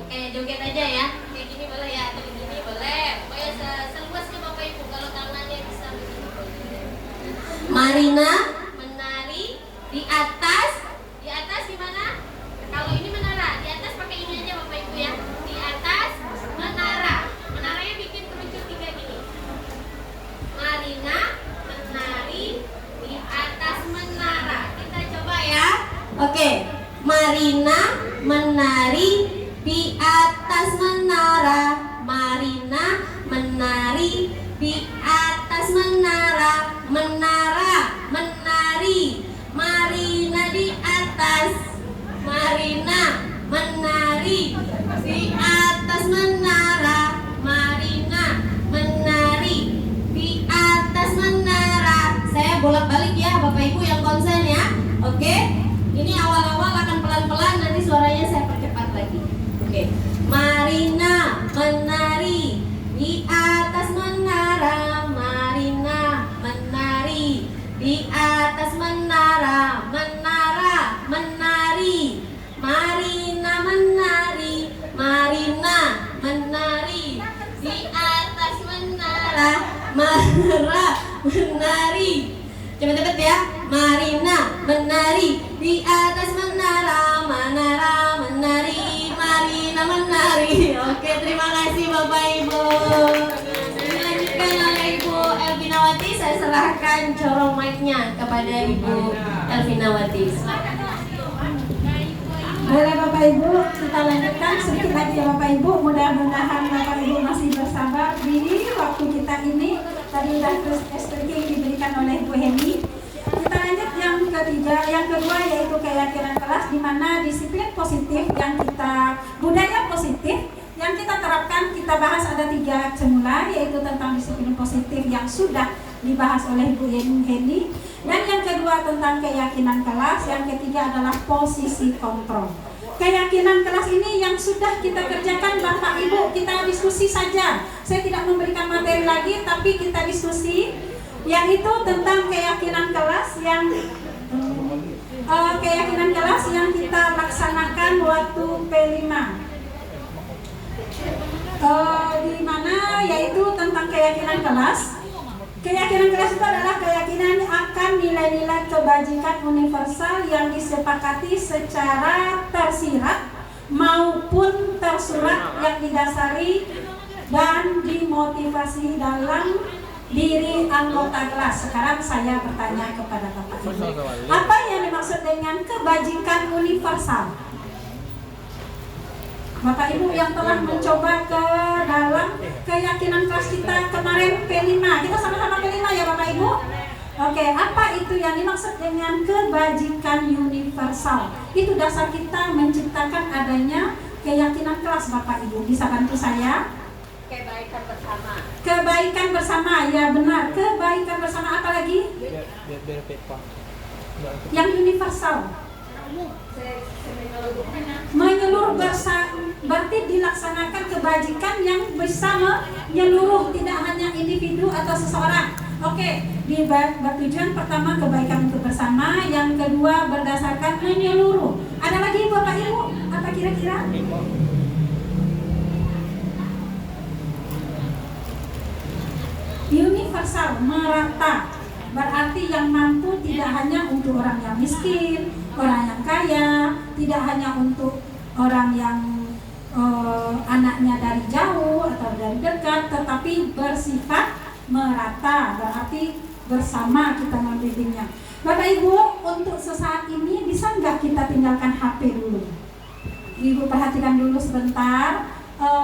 A: kayak joget aja ya. Kayak gini boleh ya, atau gini boleh. Pokoknya seluasnya Bapak Ibu. Kalau tangannya bisa begini. Marina menari di atas. Di atas gimana? Kalau ini menara, di atas pakai ini aja Bapak Ibu ya. Di atas menara. Menaranya bikin kerucut 3 gini. Marina menari di atas menara. Kita coba ya. Oke. Marina menari di atas menara. Marina menari di atas menara. Menara menari. Marina di atas. Marina menari di atas menara. Marina menari di atas menara. Saya bolak-balik ya Bapak Ibu yang konsen ya. Oke. Ini awal-awal akan pelan-pelan, nanti suaranya saya percepat lagi. Oke. Marina menari di atas menara. Marina menari di atas menara. Menara menari. Marina menari. Marina menari kata menari. Cepet-cepet ya. Marina menari di atas menara menari. Marina menari. Oke, terima kasih Bapak Ibu. Dilanjutkan oleh Ibu Elvinawati. Saya serahkan corong mic-nya kepada Ibu Elvinawati.
D: Baiklah Bapak Ibu, kita lanjutkan sedikit lagi ya Bapak Ibu. Mudah-mudahan Bapak Ibu masih bersabar di waktu kita ini. Tadi sudah speaking diberikan oleh Bu Heni. Kita lanjut yang kedua yaitu keyakinan kelas, di mana disiplin positif yang kita, budaya positif yang kita terapkan. Kita bahas ada 3 semula, yaitu tentang disiplin positif yang sudah dibahas oleh Bu Heni, dan yang kedua tentang keyakinan kelas, yang ketiga adalah posisi kontrol. Keyakinan kelas ini yang sudah kita kerjakan Bapak Ibu, kita diskusi saja. Saya tidak memberikan materi lagi, tapi kita diskusi, yaitu tentang keyakinan kelas yang kita laksanakan waktu P5. Di mana yaitu tentang keyakinan kelas. Keyakinan kelas itu adalah keyakinan akan nilai-nilai kebajikan universal yang disepakati secara tersirat maupun tersurat, yang didasari dan dimotivasi dalam diri anggota kelas. Sekarang saya bertanya kepada Bapak Ibu, apa yang dimaksud dengan kebajikan universal? Bapak Ibu yang telah mencoba ke dalam keyakinan kelas kita kemarin P5, kita sama-sama P5 ya Bapak Ibu. Oke, apa itu yang dimaksud dengan kebajikan universal? Itu dasar kita menciptakan adanya keyakinan kelas Bapak Ibu. Bisa bantu saya?
A: Kebaikan bersama.
D: Kebaikan bersama, ya benar. Kebaikan bersama, apa lagi? Yang universal. Menyeluruh berarti dilaksanakan kebajikan yang bisa menyeluruh, tidak hanya individu atau seseorang. Oke, bertujuan pertama kebaikan untuk bersama, yang kedua berdasarkan menyeluruh. Ada lagi Bapak Ibu? Apa kira-kira? Universal, merata. Berarti yang mampu tidak hanya untuk orang yang miskin, orang yang kaya, tidak hanya untuk orang yang anaknya dari jauh atau dari dekat, tetapi bersifat merata, berarti bersama kita membimbingnya. Bapak Ibu, untuk sesaat ini bisa nggak kita tinggalkan HP dulu? Ibu perhatikan dulu sebentar.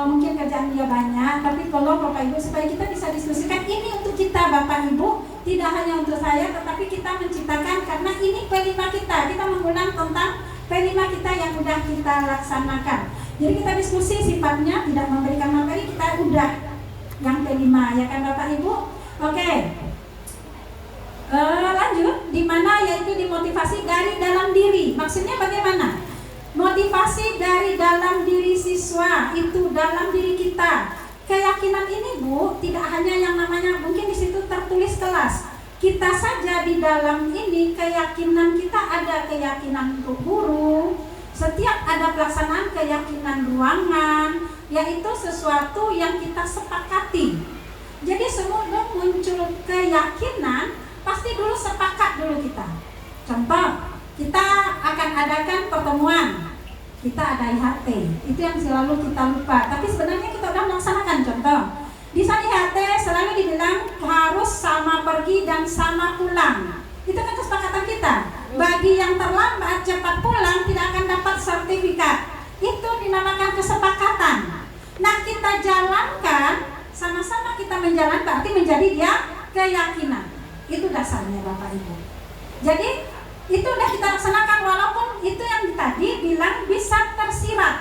D: Mungkin kerjaan dia banyak, tapi kalau Bapak Ibu supaya kita bisa diskusikan ini untuk kita Bapak Ibu, tidak hanya untuk saya, tetapi kita menciptakan, karena ini P5 kita mengulang tentang P5 kita yang sudah kita laksanakan. Jadi kita diskusi sifatnya, tidak memberikan materi, kita udah yang P5 ya kan Bapak Ibu. Oke. Lanjut, di mana yaitu dimotivasi dari dalam diri. Maksudnya bagaimana? Motivasi dari dalam diri siswa, itu dalam diri kita. Keyakinan ini Bu, tidak hanya yang namanya mungkin di situ tertulis kelas. Kita saja di dalam ini keyakinan kita, ada keyakinan untuk guru. Setiap ada pelaksanaan keyakinan ruangan, yaitu sesuatu yang kita sepakati. Jadi sebelum muncul keyakinan, pasti dulu sepakat dulu kita. Contoh, kita akan adakan pertemuan, kita ada IHT, itu yang selalu kita lupa, tapi sebenarnya kita sudah melaksanakan. Contoh, di saat IHT selalu dibilang harus sama pergi dan sama pulang, itu kan kesepakatan kita. Bagi yang terlambat cepat pulang tidak akan dapat sertifikat, itu dinamakan kesepakatan. Nah, kita jalankan, sama-sama kita menjalankan, berarti menjadi dia keyakinan. Itu dasarnya Bapak Ibu. Jadi itu sudah kita laksanakan, walaupun itu yang tadi bilang bisa tersirat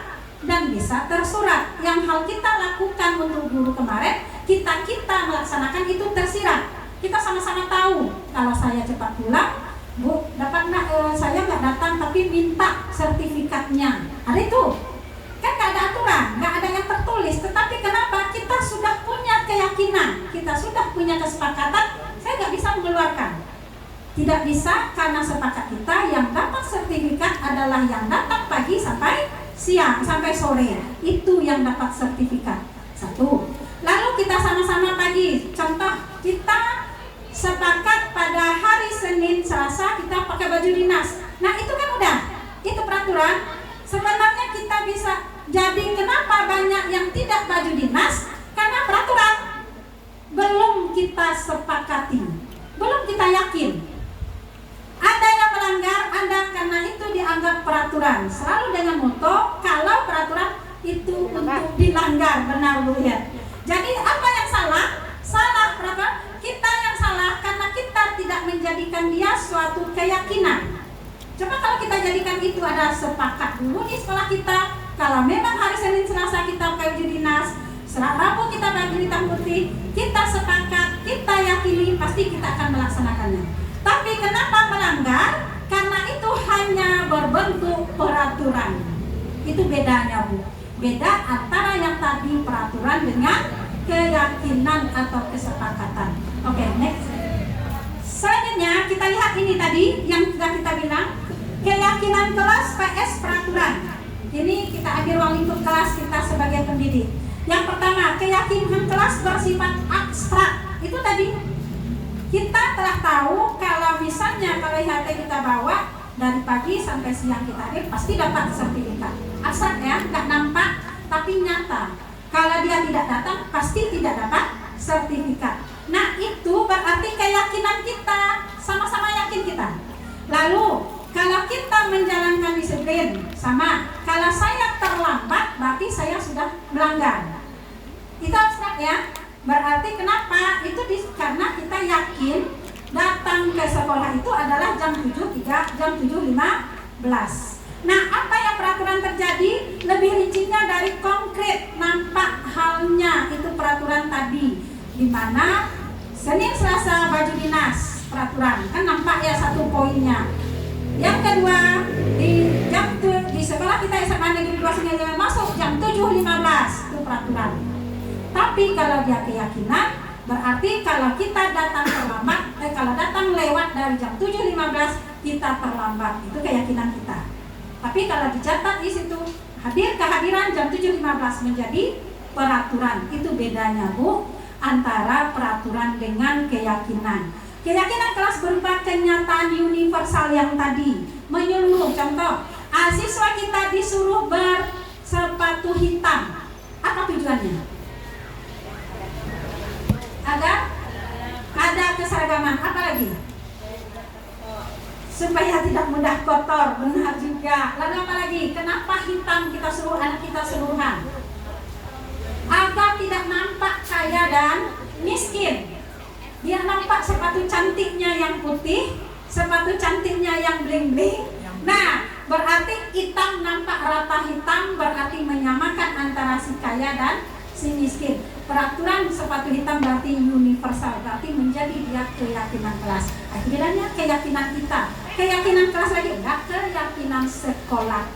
D: dan bisa tersurat. Yang hal kita lakukan untuk guru kemarin, kita melaksanakan itu tersirat. Kita sama-sama tahu, kalau saya cepat pulang, Bu, dapat saya nggak datang tapi minta sertifikatnya. Ada itu. Kan nggak ada aturan, nggak ada yang tertulis. Tetapi kenapa? Kita sudah punya keyakinan, kita sudah punya kesepakatan. Saya nggak bisa mengeluarkan. Tidak bisa, karena sepakat kita yang dapat sertifikat adalah yang datang pagi sampai siang, sampai sore. Itu yang dapat sertifikat. Satu. Lalu kita sama-sama pagi. Contoh, kita sepakat pada hari Senin, Selasa kita pakai baju dinas. Nah itu kan udah, itu peraturan. Sebenarnya kita bisa jadi, kenapa banyak yang tidak baju dinas? Karena peraturan belum kita sepakati, belum kita yakin. Ada yang melanggar, ada karena itu dianggap peraturan. Selalu dengan moto, kalau peraturan itu untuk dilanggar, benar Bu ya. Jadi apa yang salah? Salah peraturan. Kita yang salah karena kita tidak menjadikan dia suatu keyakinan. Coba kalau kita jadikan itu ada sepakat dulu di sekolah kita. Kalau memang hari Senin Selasa kita pakai baju dinas, Rabu kita baju hitam putih, kita sepakat, kita yakini, pasti kita akan melaksanakannya. Tapi kenapa melanggar? Karena itu hanya berbentuk peraturan. Itu bedanya Bu. Beda antara yang tadi peraturan dengan keyakinan atau kesepakatan. Oke, next. Selanjutnya kita lihat ini tadi yang sudah kita bilang, keyakinan kelas PS peraturan. Ini kita ambil ruang lingkup kelas kita sebagai pendidik. Yang pertama, keyakinan kelas bersifat abstrak. Itu tadi kita telah tahu kalau misalnya kalau IHT kita bawa dari pagi sampai siang kita hadir, pasti dapat sertifikat. Abstrak ya, nggak nampak tapi nyata. Kalau dia tidak datang, pasti tidak dapat sertifikat. Nah itu berarti keyakinan kita, sama-sama yakin kita. Lalu kalau kita menjalankan disiplin, sama. Kalau saya terlambat, berarti saya sudah melanggar. Itu abstrak ya. Berarti kenapa? Itu karena kita yakin datang ke sekolah itu adalah jam 7.03, jam 7.15. Nah, apa yang peraturan terjadi? Lebih rincinya dari konkret, nampak halnya itu peraturan tadi. Di mana Senin Selasa baju dinas peraturan, kan nampak ya satu poinnya. Yang kedua, di sekolah kita SMA Negeri 2 Sungai masuk jam 7.15, itu peraturan. Tapi kalau dia keyakinan, berarti kalau kita datang terlambat, kalau datang lewat dari jam 7.15 kita terlambat, itu keyakinan kita. Tapi kalau dicatat di situ kehadiran jam 7.15 menjadi peraturan. Itu bedanya Bu antara peraturan dengan keyakinan. Keyakinan kelas berupa kenyataan universal yang tadi, menyeluruh. Contoh, siswa kita disuruh bersepatu hitam. Apa tujuannya? Ada keseragaman. Apa lagi? Supaya tidak mudah kotor, benar juga. Lalu apa lagi? Kenapa hitam kita suruh anak kita seluruhan? Agar tidak nampak kaya dan miskin. Dia nampak sepatu cantiknya yang putih, sepatu cantiknya yang bling-bling. Nah, berarti hitam nampak rata hitam, berarti menyamakan antara si kaya dan si miskin. Peraturan sepatu hitam berarti universal, berarti menjadi dia keyakinan kelas. Akhirnya keyakinan kita, keyakinan kelas lagi enggak, keyakinan sekolah.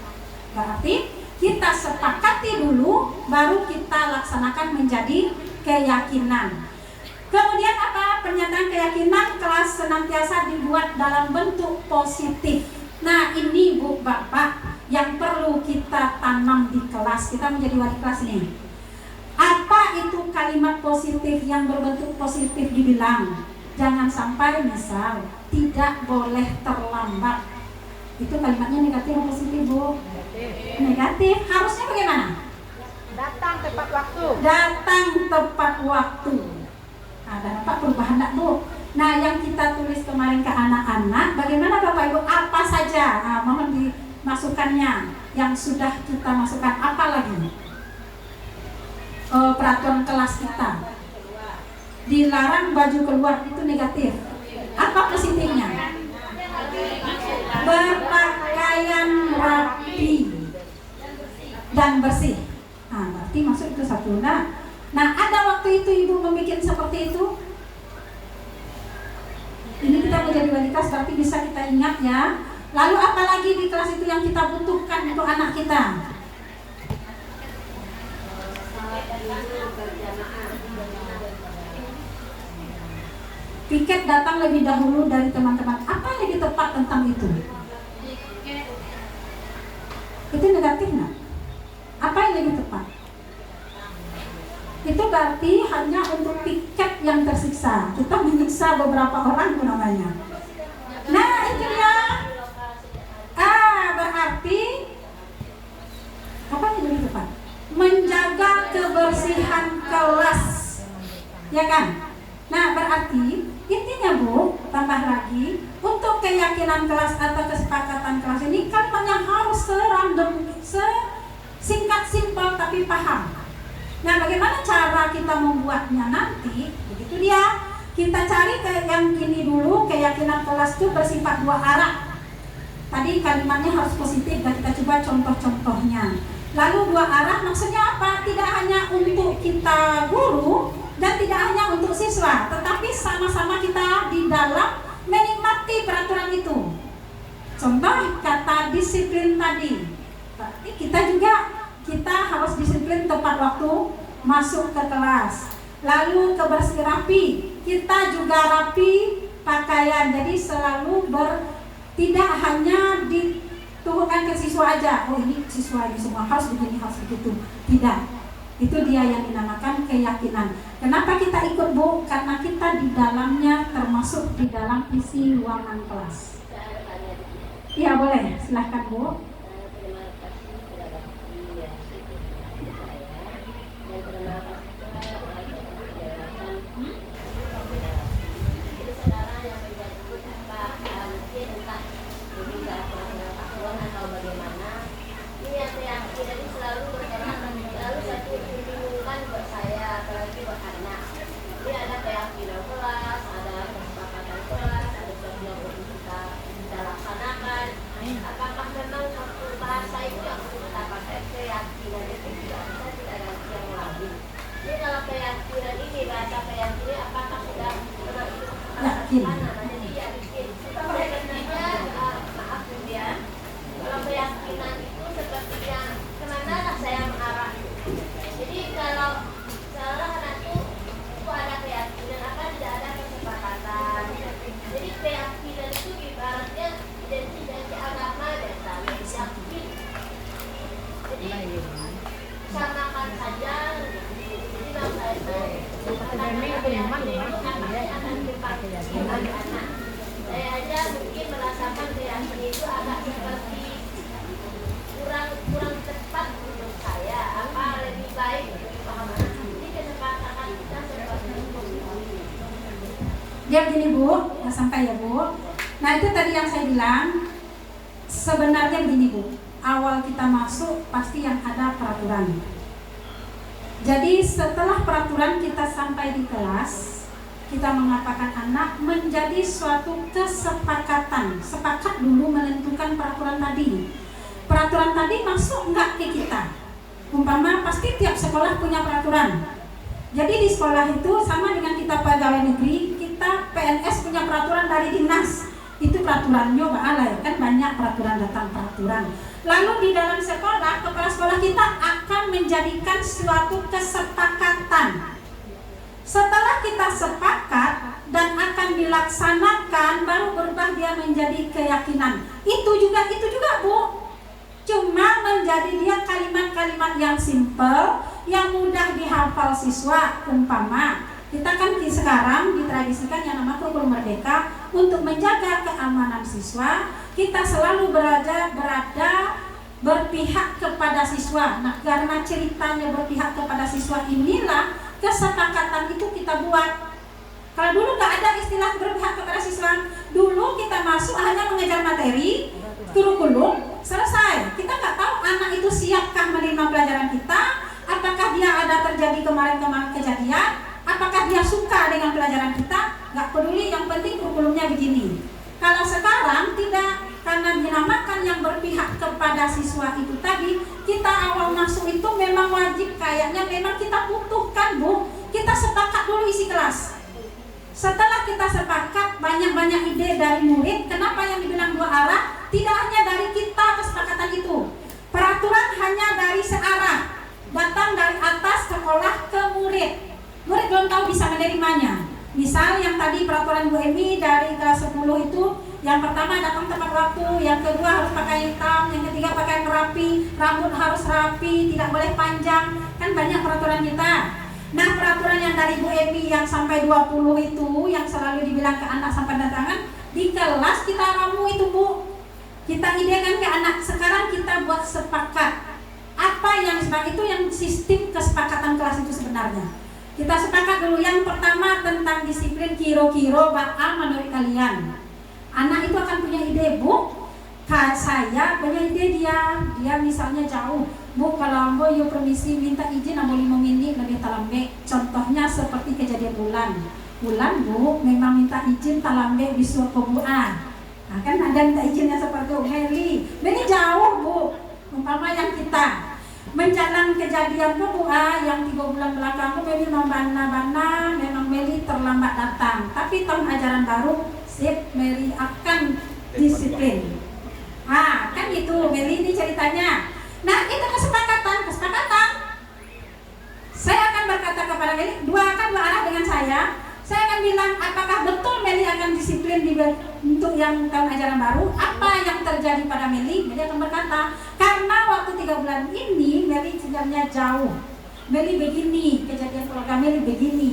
D: Berarti kita sepakati dulu, baru kita laksanakan menjadi keyakinan. Kemudian apa? Pernyataan keyakinan kelas senantiasa dibuat dalam bentuk positif. Nah ini Bu Bapak yang perlu kita tanam di kelas. Kita menjadi wali kelas nih. Apa itu kalimat positif yang berbentuk positif dibilang? Jangan sampai misal tidak boleh terlambat. Itu kalimatnya negatif atau positif Bu? Negatif. Harusnya bagaimana?
E: Datang tepat waktu.
D: Datang tepat waktu. Ada apa perubahan enggak Bu? Nah yang kita tulis kemarin ke anak-anak, bagaimana Bapak Ibu? Apa saja? Nah, mohon dimasukkannya. Yang sudah kita masukkan apa lagi? Peraturan kelas kita. Dilarang baju keluar, itu negatif. Apa positifnya? Berpakaian rapi dan bersih. Nah, berarti masuk itu satu. Nah, ada waktu itu Ibu membuat seperti itu. Ini kita menjadi wali kelas, berarti bisa kita ingat ya. Lalu apalagi di kelas itu yang kita butuhkan untuk anak kita? Piket datang lebih dahulu dari teman-teman. Apa yang lebih tepat tentang itu? Itu negatif nggak? Apa yang lebih tepat? Itu berarti hanya untuk piket yang tersiksa. Kita menyiksa beberapa orang itu namanya. Nah itu dia. Berarti apa yang lebih tepat? Menjaga kebersihan kelas, ya kan? Nah berarti intinya Bu, tambah lagi untuk keyakinan kelas atau kesepakatan kelas ini kalimatnya harus serandom, singkat, simpel tapi paham. Nah bagaimana cara kita membuatnya nanti? Begitu dia. Kita cari yang ini dulu, keyakinan kelas itu bersifat dua arah. Tadi kalimatnya harus positif dan kita coba contoh-contohnya. Lalu dua arah maksudnya apa? Tidak hanya untuk kita guru dan tidak hanya untuk siswa, tetapi sama-sama kita di dalam menikmati peraturan itu. Contoh kata disiplin tadi. Berarti kita harus disiplin tepat waktu masuk ke kelas. Lalu kebersihan rapi, kita juga rapi pakaian. Jadi selalu tidak hanya diturunkan ke siswa aja. Oh ini siswa ini semua harus begini, harus begitu. Tidak. Itu dia yang dinamakan keyakinan. Kenapa kita ikut Bu? Karena kita di dalamnya termasuk di dalam isi ruangan kelas. Iya boleh, silahkan Bu.
A: Saya aja mungkin merasakan keyakinan itu agak seperti kurang tepat untuk saya. Apa lebih baik untuk pemahaman? Jadi kesepakatan kita seperti itu.
D: Dia begini Bu, ya sampai ya Bu. Nah itu tadi yang saya bilang. Sebenarnya begini Bu, awal kita masuk pasti yang ada peraturan. Jadi setelah peraturan kita sampai di kelas, kita mengatakan anak menjadi suatu kesepakatan. Sepakat dulu menentukan peraturan tadi. Peraturan tadi masuk enggak ke kita? Umpama pasti tiap sekolah punya peraturan. Jadi di sekolah itu sama dengan kita pegawai negeri, kita PNS punya peraturan dari dinas. Itu peraturannya ba'alai, kan banyak peraturan datang peraturan. Lalu di dalam sekolah, kepala sekolah kita akan menjadikan suatu kesepakatan. Setelah kita sepakat dan akan dilaksanakan, baru berubah dia menjadi keyakinan. Itu juga Bu. Cuma menjadi dia kalimat-kalimat yang simpel, yang mudah dihafal siswa. Umpama kita kan sekarang ditradisikan yang nama kurikulum merdeka untuk menjaga keamanan siswa. Kita selalu berada berpihak kepada siswa. Nah, karena ceritanya berpihak kepada siswa inilah kesepakatan itu kita buat. Kalau dulu nggak ada istilah berpihak kepada siswa, dulu kita masuk hanya mengejar materi, kurikulum, selesai. Kita nggak tahu anak itu siapkah menerima pelajaran kita, apakah dia ada terjadi kemarin-kemarin kejadian, apakah dia suka dengan pelajaran kita, nggak peduli, yang penting kurikulumnya begini. Kalau sekarang tidak, karena dinamakan yang berpihak kepada siswa itu tadi, kita awal masuk itu memang wajib, kayaknya memang kita butuhkan Bu, kita sepakat dulu isi kelas. Setelah kita sepakat, banyak-banyak ide dari murid. Kenapa yang dibilang dua arah? Tidak hanya dari kita kesepakatan itu. Peraturan hanya dari searah, datang dari atas sekolah ke murid. Murid belum tahu bisa menerimanya. Misal yang tadi peraturan Bu Emi dari kelas 10 itu, yang pertama datang tepat waktu, yang kedua harus pakai hitam, yang ketiga pakai rapi, rambut harus rapi, tidak boleh panjang. Kan banyak peraturan kita. Nah, peraturan yang dari Bu Emi yang sampai 20 itu, yang selalu dibilang ke anak sampai tangan, di kelas kita ramu itu Bu. Kita idekan ke anak, sekarang kita buat sepakat. Apa yang sepakat itu, yang sistem kesepakatan kelas itu sebenarnya. Kita sepakat dulu, yang pertama tentang disiplin kiro-kiro bakal menurut kalian. Anak itu akan punya ide, Bu. Saya punya ide dia misalnya jauh. Bu, kalau ambo yo permisi minta izin ambo 5 menit lebih talambe. Contohnya seperti kejadian bulan Bu memang minta izin talambe disuruh pembuaan. Nah, kan ada minta izinnya seperti Meli jauh Bu. Umpama yang kita menjalan kejadian pembuaan yang 3 bulan belakang Meli membana-bana, memang Meli terlambat datang. Tapi tahun ajaran baru sip Meli akan disiplin. Kan itu Meli ini ceritanya. Nah, itu kesepakatan. Saya akan berkata kepada Meli, dua arah dengan saya. Saya akan bilang, apakah betul Meli akan disiplin untuk yang tahun ajaran baru? Apa yang terjadi pada Meli? Meli akan berkata, karena waktu 3 bulan ini Meli sebenarnya jauh. Meli begini, kejadian keluarga Meli begini.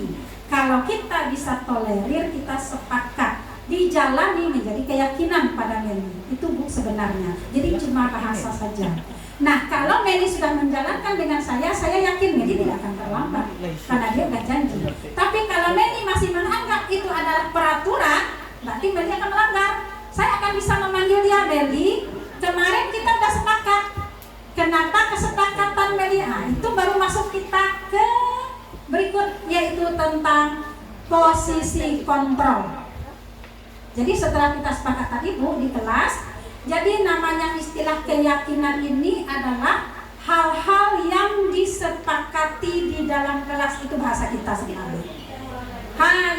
D: Kalau kita bisa tolerir, kita sepakat, dijalani menjadi keyakinan pada Meli. Itu Bu sebenarnya. Jadi cuma bahasa saja. Nah, kalau Meli sudah menjalankan dengan saya yakin Meli tidak akan terlambat karena dia sudah janji. Tapi kalau Meli masih menganggap itu adalah peraturan, berarti Meli akan melanggar. Saya akan bisa memanggil dia, Meli, kemarin kita sudah sepakat. Kenapa kesepakatan Meli? Itu baru masuk kita ke berikut, yaitu tentang posisi kontrol. Jadi setelah kita sepakat tadi Bu di kelas, jadi namanya istilah keyakinan ini adalah hal-hal yang disepakati di dalam kelas, itu bahasa kita sebenarnya.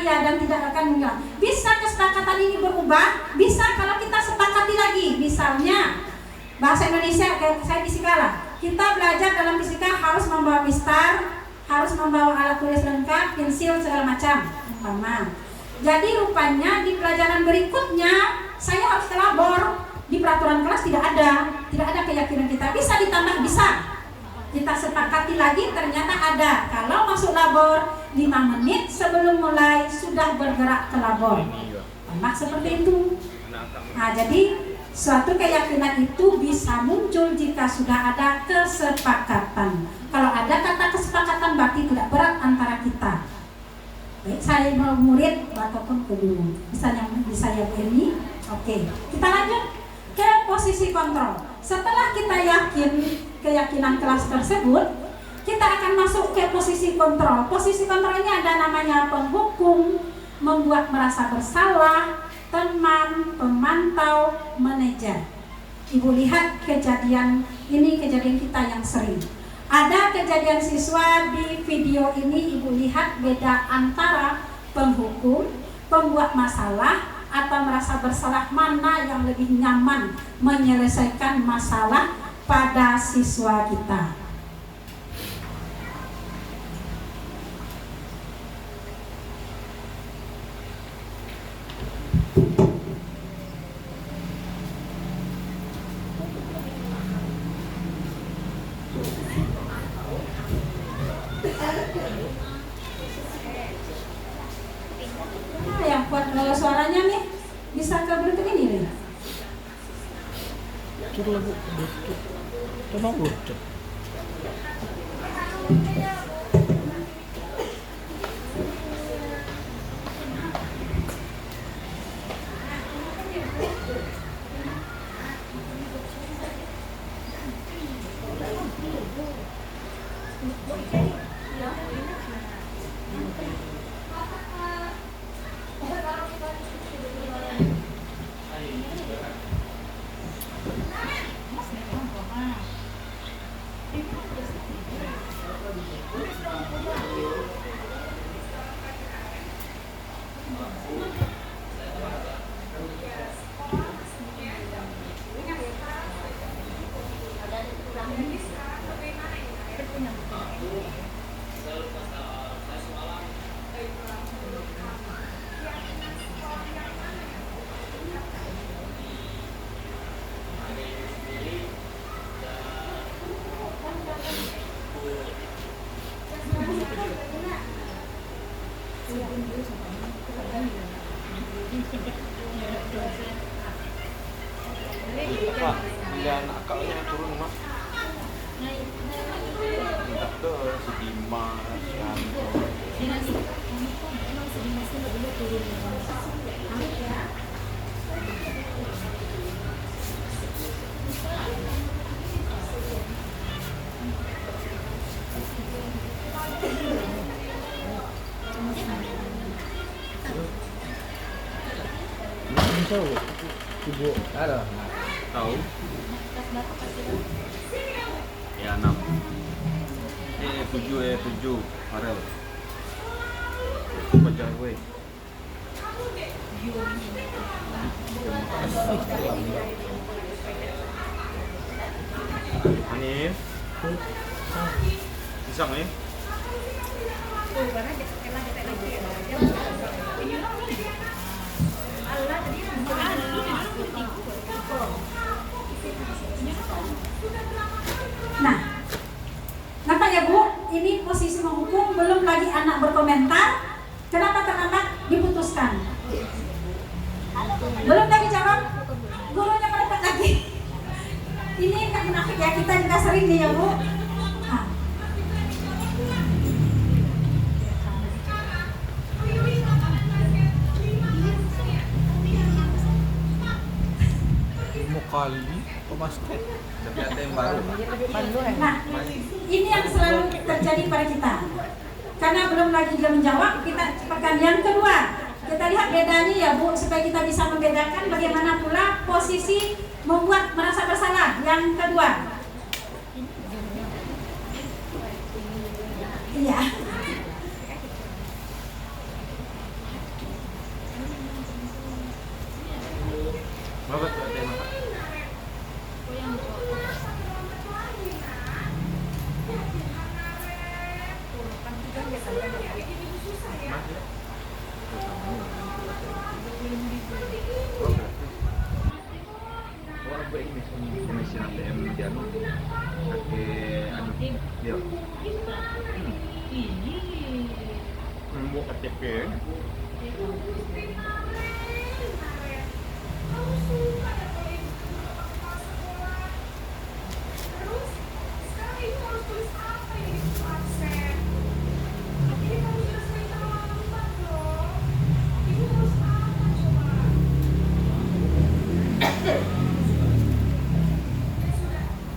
D: Ya, dan tidak akan menghilang. Bisa kesepakatan ini berubah, bisa kalau kita sepakati lagi. Misalnya bahasa Indonesia, kayak saya fisika lah. Kita belajar dalam fisika harus membawa mistar, harus membawa alat tulis lengkap, pensil segala macam. Jadi rupanya di pelajaran berikutnya saya harus ke labor. Di peraturan kelas tidak ada keyakinan kita. Bisa ditambah, bisa. Kita sepakati lagi, ternyata ada. Kalau masuk labor 5 menit sebelum mulai sudah bergerak ke labor. Tambah seperti itu. Nah, jadi suatu keyakinan itu bisa muncul jika sudah ada kesepakatan. Kalau ada kata kesepakatan berarti tidak berat antara kita. Baik, saya mau murid ataupun guru. Misalnya saya ini, oke. Kita lanjut ke posisi kontrol. Setelah kita yakin keyakinan kelas tersebut, kita akan masuk ke posisi kontrol. Posisi kontrol ini ada namanya penghukum, membuat merasa bersalah, teman, pemantau, manajer. Ibu lihat kejadian ini, kejadian kita yang sering. Ada kejadian siswa di video ini, Ibu lihat beda antara penghukum, pembuat masalah, atau merasa bersalah, mana yang lebih nyaman menyelesaikan masalah pada siswa kita. Yang buat suaranya nih bisa ke Bluetooth ini nih.
B: Coba Bluetooth.
F: Pak, bila anak akalnya turun mas. Minta ke si Dimas kan.
B: Ibu ada.
F: Tahu? Ya 6. 7 Farel. Baca gue. Ini pisang nih.
D: Nah, kenapa ya Bu? Ini posisi menghukum, belum lagi anak berkomentar. Kenapa terlambat diputuskan? Belum lagi jawab, gurunya melekat lagi. Ini kan munafik ya, kita juga sering nih ya Bu. Nah.
B: Mau kali basket.
F: Tapi ada yang baru.
D: Nah, ini yang selalu terjadi pada kita. Karena belum lagi dia menjawab, kita cepatkan. Yang kedua, kita lihat bedanya ya Bu, supaya kita bisa membedakan bagaimana pula posisi membuat merasa bersalah. Yang kedua, iya.
F: Bapak tuh ada yang makan. Komisi ATM Janu pakai anu dia membuat KTP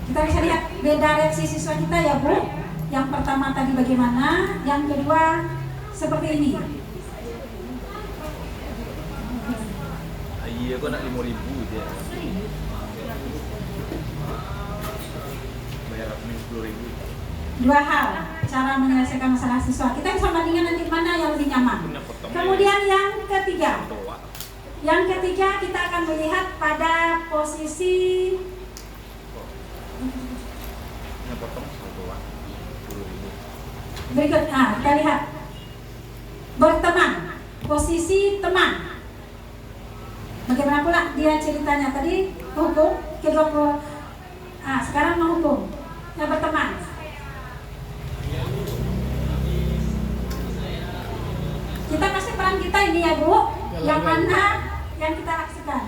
D: Kita bisa lihat beda reaksi siswa kita ya Bu. Yang pertama tadi bagaimana, yang kedua seperti ini.
F: iya kok nak 5.000 dia bayar admin 10.000.
D: Dua hal cara menyelesaikan masalah siswa. Kita bisa bandingkan nanti mana yang lebih nyaman. Kemudian yang ketiga. Yang ketiga kita akan melihat pada posisi
F: potong 10.000.
D: berikut. Kita lihat berteman, posisi teman. Bagaimana pula dia ceritanya tadi hukum ke-20. Sekarang menghukum yang berteman. Kita kasih peran kita ini ya Bu. Yang mana yang kita lakukan?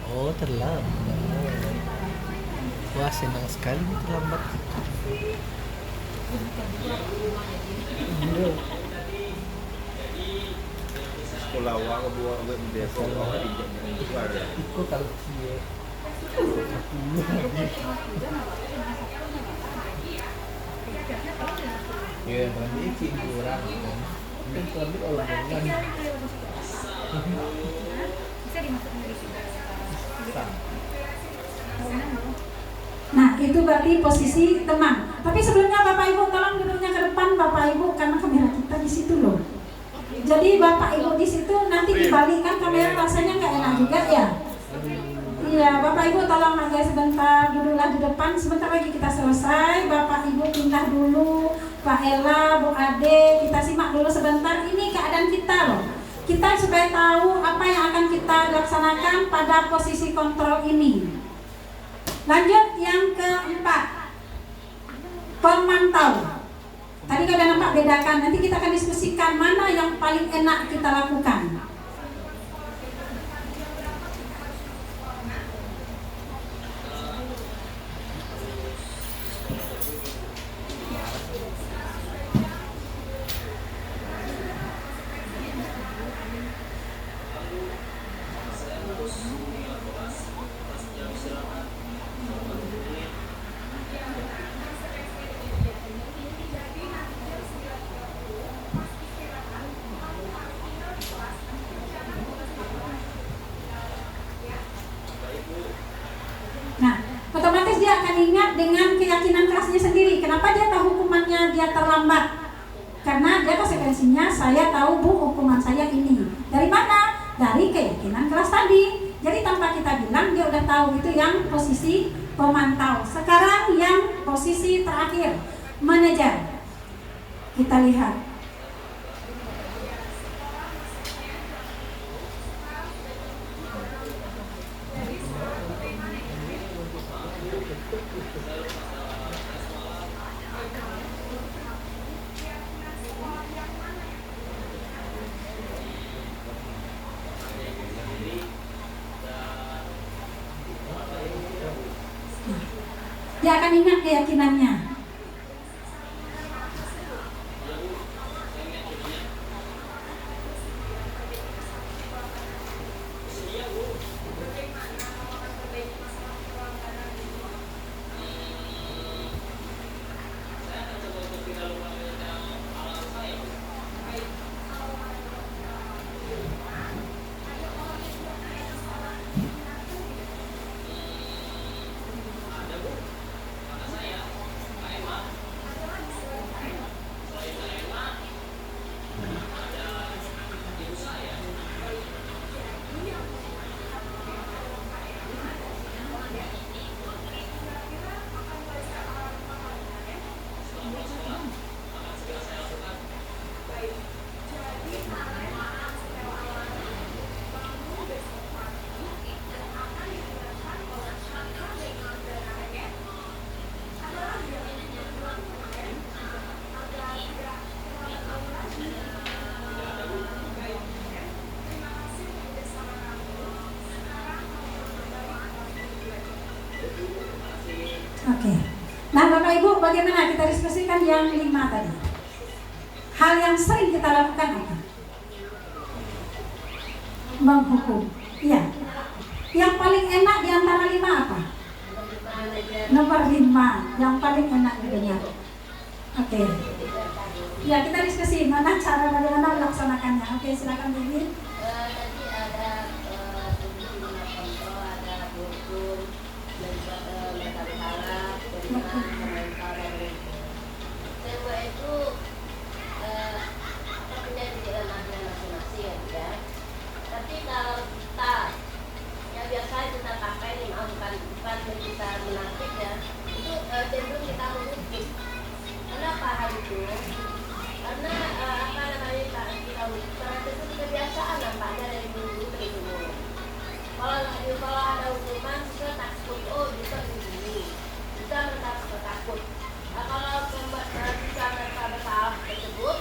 B: Oh, terlambat. Wah, senang sekali terlambat.
F: Sekolah awak buat web desa awak di ada.
B: Ikut kalau dia. Ya, nanti cik kurang. Mungkin terlambat orang kan.
E: Bisa dimasukkan di sini.
D: Nah, itu berarti posisi teman. Tapi sebelumnya Bapak Ibu tolong duduknya ke depan Bapak Ibu karena kamera kita di situ loh. Jadi Bapak Ibu di situ nanti dibalikkan kamera, rasanya nggak enak juga ya. Iya, Bapak Ibu tolong agak sebentar duduklah di depan. Sebentar lagi kita selesai. Bapak Ibu pindah dulu, Pak Ella, Bu Ade, kita simak dulu sebentar. Ini keadaan kita loh. Kita supaya tahu apa yang akan kita laksanakan pada posisi kontrol ini. Lanjut yang keempat, pemantau. Tadi kalau udah nampak bedakan, nanti kita akan diskusikan mana yang paling enak kita lakukan. Nah, otomatis dia akan ingat dengan keyakinan kerasnya sendiri. Kenapa dia tahu hukumannya dia terlambat? Karena dia konsekuensinya, saya tahu bu hukuman saya ini. Dari mana? Dari keyakinan keras tadi. Jadi tanpa kita bilang dia udah tahu. Itu yang posisi pemantau. Sekarang yang posisi terakhir, manajer. Kita lihat. Dia akan ingat keyakinannya. Oke. Nah, Bapak Ibu, bagaimana kita diskusikan yang 5 tadi? Hal yang sering kita lakukan apa? Menghukum. Iya. Yang paling enak di antara 5 apa? Nomor 5, yang paling enak didengar. Oke. Ya, kita diskusi mana cara bagaimana melaksanakannya. Oke, silakan Bibi.
G: Tadi ada kontrol, ada hukum, dan metode halal, beriman, mental, dan semua itu punya makna masing-masing ya. Tapi kalau kita yang biasa kita pakai ini, bukan kita menafik ya, itu cenderung kita menghukum. Kenapa hal itu? Karena apa namanya kita itu kebiasaan nampaknya dari dulu dari dulu. Kalau ada hukuman kita takut, oh bisa begini, bisa mereka takut. Nah, kalau bisa mereka bersalah tersebut,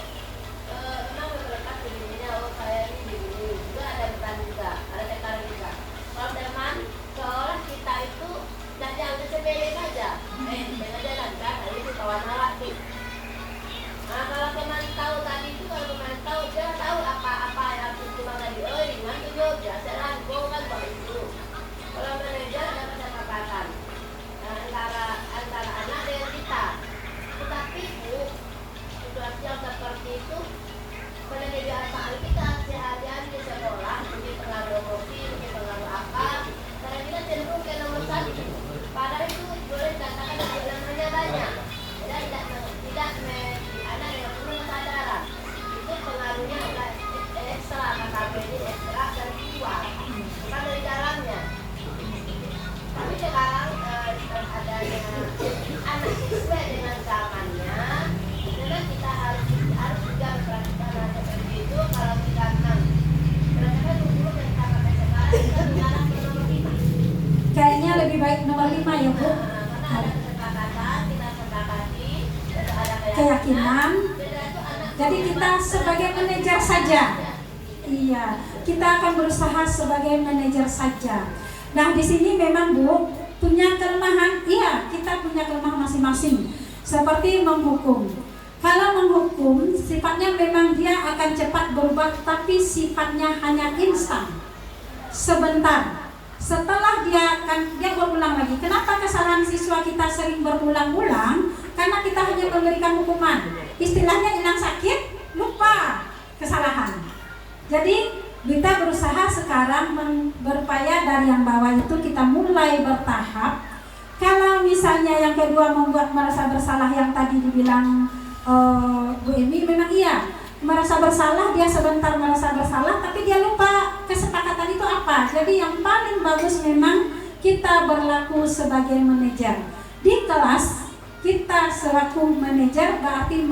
D: keyakinan. Jadi kita sebagai manajer saja. Iya, kita akan berusaha sebagai manajer saja. Nah, di sini memang Bu punya kelemahan. Iya, kita punya kelemahan masing-masing. Seperti menghukum. Kalau menghukum, sifatnya memang dia akan cepat berubah, tapi sifatnya hanya instan. Sebentar. Setelah dia berulang lagi. Kenapa kesalahan siswa kita sering berulang-ulang? Karena kita hanya memberikan hukuman. Istilahnya hilang sakit, lupa kesalahan. Jadi kita berusaha sekarang berupaya dari yang bawah itu kita mulai bertahap. Kalau misalnya yang kedua membuat merasa bersalah yang tadi dibilang Bu Emi, memang iya merasa bersalah, dia sebentar merasa bersalah tapi dia lupa kesepakatan itu apa. Jadi yang paling bagus memang kita berlaku sebagai manajer. Di kelas kita selaku manajer berarti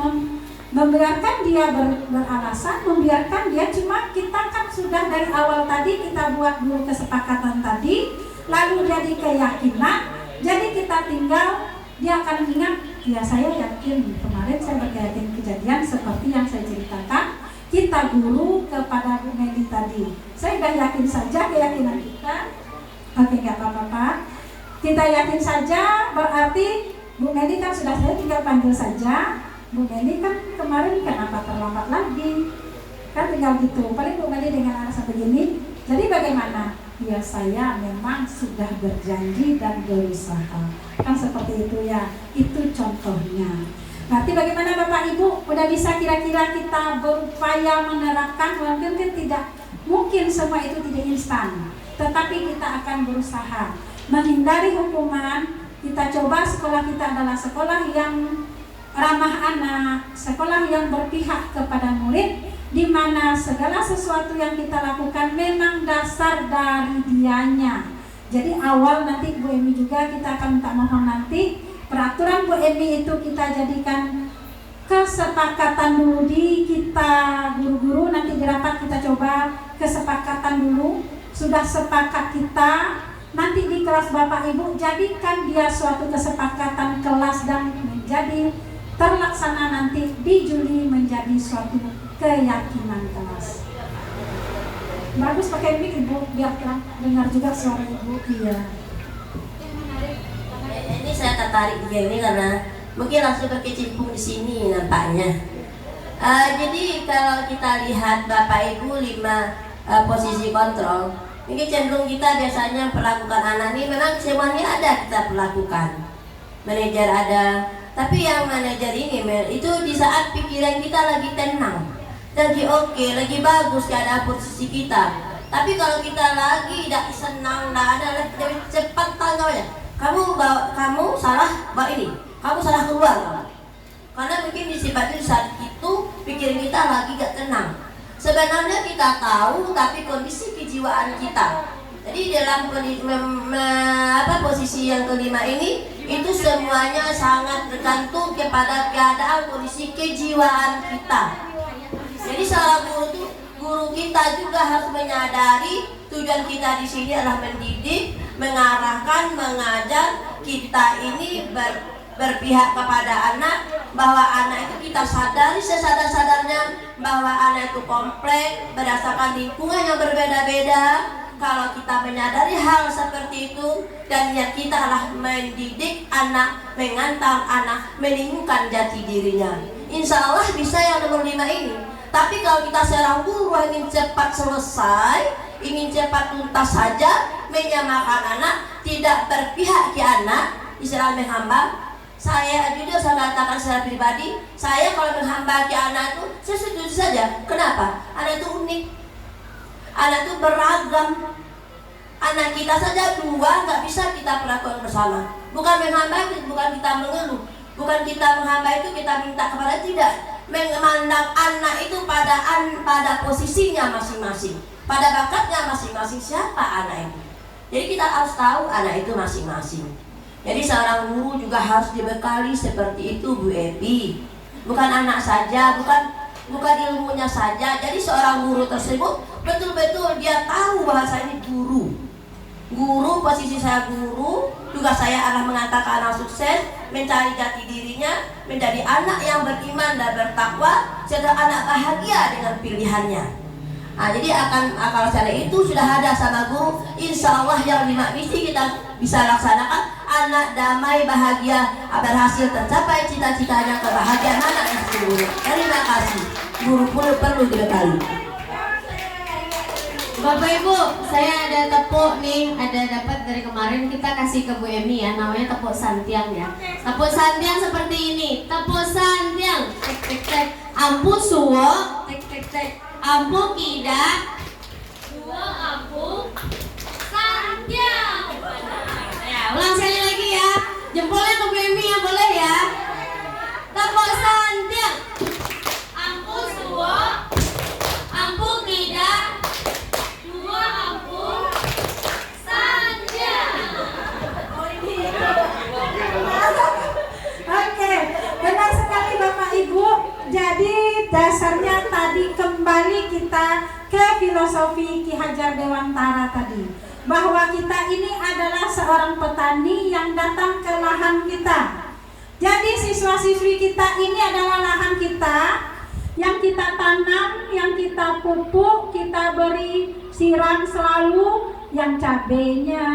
D: membiarkan dia beralasan, membiarkan dia, cuma kita kan sudah dari awal tadi kita buat dulu kesepakatan tadi, lalu jadi keyakinan, jadi kita tinggal dia akan ingat, ya saya yakin kemarin saya berkeyakin kejadian seperti yang saya ceritakan, kita guru kepada Bu Meli tadi, saya sudah yakin saja keyakinan kita, oke nggak apa-apa, kita yakin saja berarti Bu Meli kan sudah saya tinggal panggil saja. Bu Meli kan kemarin kenapa terlambat lagi? Kan tinggal gitu. Paling Bu Meli dengan alasan begini. Jadi bagaimana? Ya saya memang sudah berjanji dan berusaha. Kan seperti itu ya. Itu contohnya. Berarti bagaimana Bapak Ibu? Udah bisa kira-kira kita berupaya menerapkan? Mungkin kan tidak. Mungkin semua itu tidak instan. Tetapi kita akan berusaha menghindari hukuman. Kita coba sekolah kita adalah sekolah yang ramah anak, sekolah yang berpihak kepada murid, di mana segala sesuatu yang kita lakukan memang dasar dari dianya. Jadi awal nanti Bu Emi juga kita akan minta mohon nanti peraturan Bu Emi itu kita jadikan kesepakatan dulu di kita guru-guru, nanti di rapat kita coba kesepakatan dulu. Sudah sepakat kita, nanti di kelas Bapak Ibu jadikan dia suatu kesepakatan kelas dan menjadi terlaksana nanti di Juli menjadi suatu keyakinan kelas. Bagus pakai mic Ibu biar dengar juga suara Ibu. Iya.
G: Ini saya tertarik juga ini karena mungkin langsung berkecimpung di sini nampaknya. Jadi kalau kita lihat Bapak Ibu 5 posisi kontrol, ini cenderung kita biasanya perlakukan anak ini memang semuanya ada kita perlakukan. Manajer ada. Tapi yang manajer ini itu di saat pikiran kita lagi tenang, lagi oke, lagi bagus keadaan posisi kita. Tapi kalau kita lagi tidak senang, tidak ada, cepat tanggapnya. Kamu salah bawa ini, kamu salah keluar. Karena mungkin di sifat itu saat itu pikiran kita lagi gak tenang. Sebenarnya kita tahu, tapi kondisi kejiwaan kita. Jadi dalam posisi yang kelima ini itu semuanya sangat tergantung kepada keadaan kondisi kejiwaan kita. Jadi seorang guru kita juga harus menyadari tujuan kita di sini adalah mendidik, mengarahkan, mengajar. Kita ini berpihak kepada anak, bahwa anak itu kita sadari sesadar-sadarnya bahwa anak itu kompleks berdasarkan lingkungan yang berbeda-beda. Kalau kita menyadari hal seperti itu dan niat kita adalah mendidik anak, mengantar anak, meninggikan jati dirinya, insya Allah bisa yang nomor 5 ini. Tapi kalau kita seorang guru ingin cepat selesai, ingin cepat tuntas saja, menyamakan anak, tidak berpihak ke anak, istilah menghamba. Saya jujur saya katakan secara pribadi, saya kalau menghamba ke anak itu saya setuju saja. Kenapa? Anak itu unik. Anak itu beragam. Anak kita saja 2 nggak bisa kita perlakukan bersama. Bukan menghamba, bukan kita mengeluh, bukan kita menghamba itu kita minta kepada, tidak. Memandang anak itu pada posisinya masing-masing, pada bakatnya masing-masing. Siapa anak itu? Jadi kita harus tahu anak itu masing-masing. Jadi seorang guru juga harus dibekali seperti itu Bu Epi. Bukan anak saja, bukan ilmunya saja. Jadi seorang guru tersebut betul-betul dia tahu bahasa ini guru. Guru, posisi saya guru, tugas saya adalah mengantarkan anak sukses, mencari jati dirinya, menjadi anak yang beriman dan bertakwa, serta anak bahagia dengan pilihannya. Nah, jadi akal sehat itu sudah ada sama guru. Insya Allah yang 5 misi kita bisa laksanakan. Anak damai, bahagia, berhasil tercapai cita-citanya, kebahagiaan anak yang seluruh. Terima kasih. Guru perlu dibekali.
A: Bapak Ibu, saya ada tepuk nih, ada dapat dari kemarin kita kasih ke Bu Emi ya, namanya tepuk santiang ya. Tepuk santiang seperti ini, tepuk santiang, tek tek tek, ampu suwo, tek tek tek, ampu kida, suwo ampu santiang. Ya, ulang sekali lagi ya, jempolnya ke Bu Emi ya, boleh ya. Tepuk santiang, ampu suwo, ampu kida.
D: Oke, benar sekali Bapak Ibu. Jadi dasarnya tadi kembali kita ke filosofi Ki Hajar Dewantara tadi, bahwa kita ini adalah seorang petani yang datang ke lahan kita. Jadi siswa-siswi kita ini adalah lahan kita yang kita tanam, yang kita pupuk, kita beri siram selalu, yang cabenya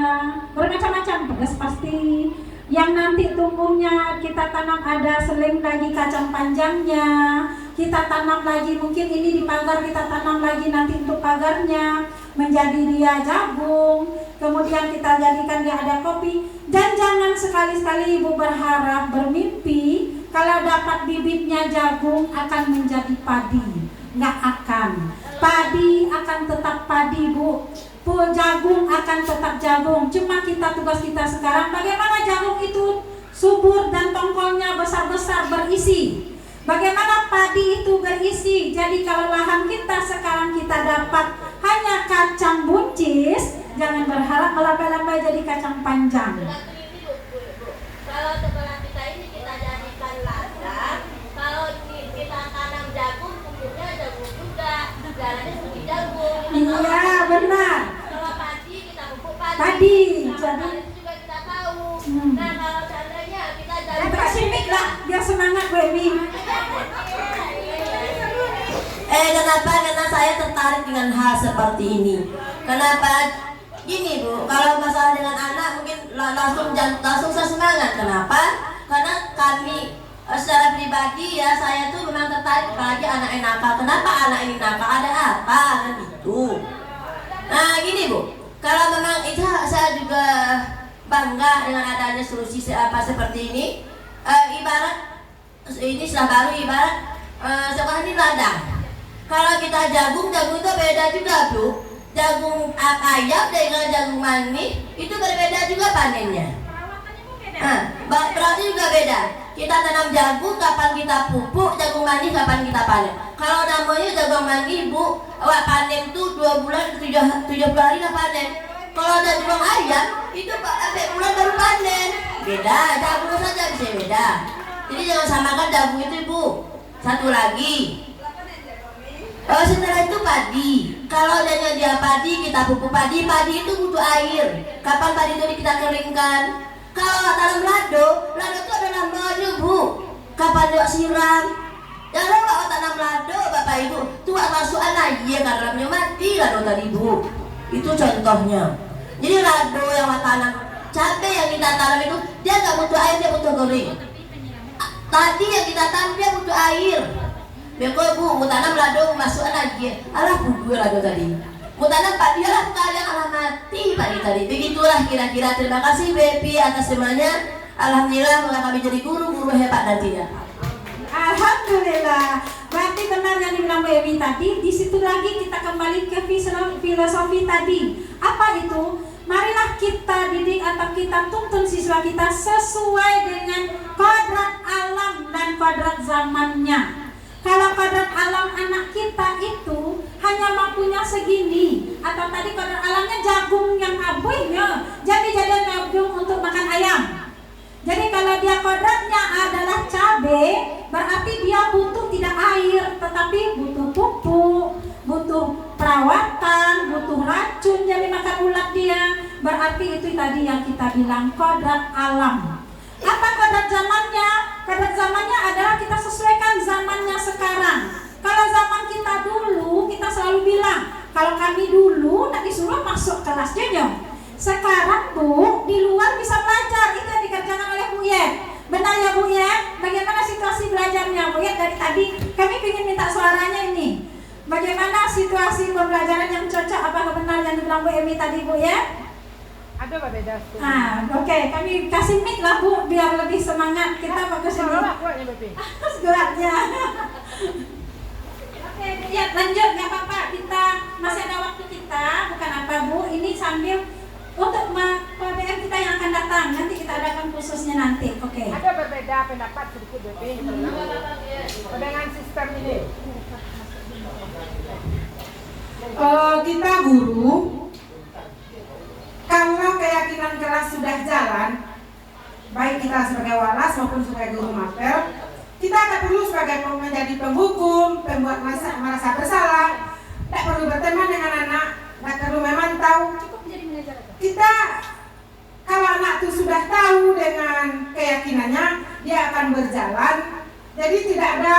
D: bermacam-macam, pedas pasti. Yang nanti tumbuhnya kita tanam ada seling lagi kacang panjangnya, kita tanam lagi mungkin ini di pagar, kita tanam lagi nanti untuk pagarnya menjadi dia jagung, kemudian kita jadikan dia ada kopi. Dan jangan sekali-sekali Ibu berharap, bermimpi kalau dapat bibitnya jagung akan menjadi padi. Nggak akan. Padi akan tetap padi, Bu. Jagung akan tetap jagung. Cuma tugas kita sekarang bagaimana jagung itu subur dan tongkolnya besar-besar berisi. Bagaimana padi itu berisi. Jadi kalau lahan kita sekarang kita dapat hanya kacang buncis, jangan berharap melambai-lambai jadi kacang panjang.
G: Kalau sekolah kita ini kita jadikan ladang, kalau kita tanam jagung, pupuknya jagung juga, jalannya seperti jagung.
D: Iya, benar.
G: Kalau padi kita pupuk padi.
D: Padi,
G: Kalau
D: jadi
G: padi juga kita tahu. Nah, kalau seandainya kita
D: kita simik lah, biar semangat baby.
G: Kenapa? Karena saya tertarik dengan hal seperti ini. Kenapa? Gini Bu, kalau masalah dengan anak mungkin langsung saya semangat. Kenapa? Karena kami secara pribadi ya, saya tuh memang tertarik apalagi anak yang nakal. Kenapa anak ini nakal? Ada apa? Kan gitu. Nah gini Bu, kalau memang itu saya juga bangga dengan adanya solusi apa seperti ini. Ibarat ini sudah baru, ibarat sekolah ini ladang. Kalau kita jagung itu beda juga Bu. Jagung ayam dengan jagung manis itu berbeda juga panennya. Perawatnya juga beda. Kita tanam jagung, kapan kita pupuk, jagung manis kapan kita panen. Kalau namanya jagung manis Bu, panen tuh 2 bulan, 70 hari lah panen. Kalau jagung ayam itu sampai bulan baru panen. Beda, jagung saja bisa beda. Jadi jangan samakan jagung itu Bu. Satu lagi, setelah itu padi. Kalau dia padi, kita pupuk padi. Padi itu butuh air. Kapan padi itu kita keringkan? Kalau tanam lado itu adalah maju Bu. Kapan dia siram? Jangan kalau tanam lado Bapak Ibu, tua masukan aja karena mati lado tadi Bu. Itu contohnya. Jadi lado yang tanam cabai yang kita tanam itu dia nggak butuh air, dia butuh kering. Tadi yang kita tanam dia butuh air. Beko Bu, mau tanam lado masukkan aja. Alah Bu, lado tadi. Mau tanam padi lah kalian alah mati padi tadi. Begitulah kira-kira. Terima kasih Bepi atas semuanya. Alhamdulillah semoga kami jadi guru hebat nantinya.
D: Alhamdulillah. Berarti benar yang dibilang Bepi tadi. Di situ lagi kita kembali ke filosofi tadi. Apa itu? Marilah kita didik atau kita tuntun siswa kita sesuai dengan kodrat alam dan kodrat zamannya. Kalau kodrat alam anak kita itu hanya mampunya segini, atau tadi kodrat alamnya jagung yang abunya, jadi jagung untuk makan ayam. Jadi kalau dia kodratnya adalah cabai, berarti dia butuh tidak air, tetapi butuh pupuk, butuh perawatan, butuh racun jadi makan ulat dia. Berarti berarti itu tadi yang kita bilang kodrat alam. Apa kodrat zamannya? Kodrat zamannya adalah kita sesuaikan zamannya sekarang. Kalau zaman kita dulu, kita selalu bilang, kalau kami dulu nak disuruh masuk kelas jonyong. Sekarang Bu, di luar bisa belajar. Itu yang dikerjakan oleh Bu Yet. Benar ya Bu Yet? Bagaimana situasi belajarnya Bu Yet? Dari tadi kami ingin minta suaranya ini. Bagaimana situasi pembelajaran yang cocok? Apakah benar yang dibilang Bu Emi tadi Bu Yet?
E: Ada beda.
D: Oke, kami kasih mic lah Bu, biar lebih semangat. Kita bagus ini.
E: Kuatnya Bapak.
D: Kuatnya. Oke, ya lanjut, nggak apa-apa. Kita masih ada waktu kita, bukan apa Bu. Ini sambil untuk PBM kita yang akan datang. Nanti kita adakan khususnya nanti. Oke.
E: Ada berbeda pendapat sedikit Bapak dengan sistem ini.
H: Kita guru, kalau keyakinan kelas sudah jalan, baik kita sebagai walas maupun sebagai guru mapel, kita tak perlu sebagai menjadi penghukum, pembuat merasa bersalah, tak perlu berteman dengan anak, tak perlu memantau. Kita, kalau anak itu sudah tahu dengan keyakinannya, dia akan berjalan. Jadi tidak ada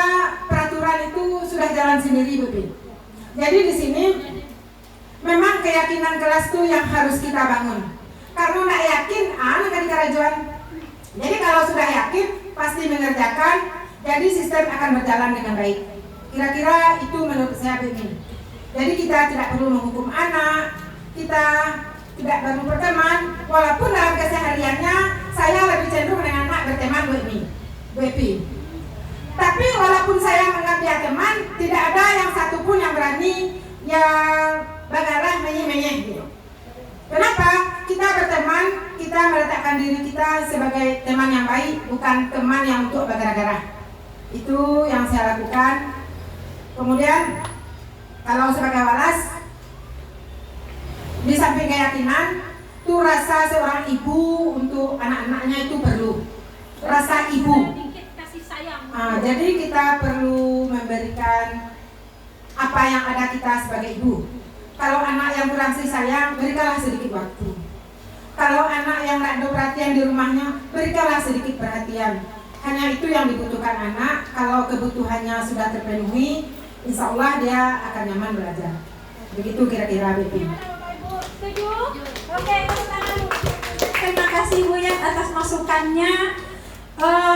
H: peraturan itu sudah jalan sendiri, Bapak. Jadi di sini memang keyakinan kelas itu yang harus kita bangun. Karena nak yakin, anak di kerajuan. Jadi kalau sudah yakin, pasti mengerjakan. Jadi sistem akan berjalan dengan baik. Kira-kira itu menurut saya begini. Jadi kita tidak perlu menghukum anak, kita tidak perlu berteman. Walaupun dalam kesehariannya saya lebih cenderung dengan anak berteman Bu Epi. Tapi walaupun saya menganggap dia teman, tidak ada yang satupun yang berani yang bagarah menyeh-menyeh gitu. Kenapa? Kita berteman, kita meletakkan diri kita sebagai teman yang baik, bukan teman yang untuk bagarah-garah. Itu yang saya lakukan. Kemudian kalau sebagai walas, di samping keyakinan, itu rasa seorang ibu untuk anak-anaknya itu perlu. Rasa ibu. Jadi kita perlu memberikan apa yang ada kita sebagai ibu. Kalau anak yang kurang kasih sayang, berikanlah sedikit waktu. Kalau anak yang tidak ada perhatian di rumahnya, berikanlah sedikit perhatian. Hanya itu yang dibutuhkan anak. Kalau kebutuhannya sudah terpenuhi, insya Allah dia akan nyaman belajar. Begitu kira-kira Bepi.
D: Setuju? Oke, terima kasih Bu Yat atas masukannya.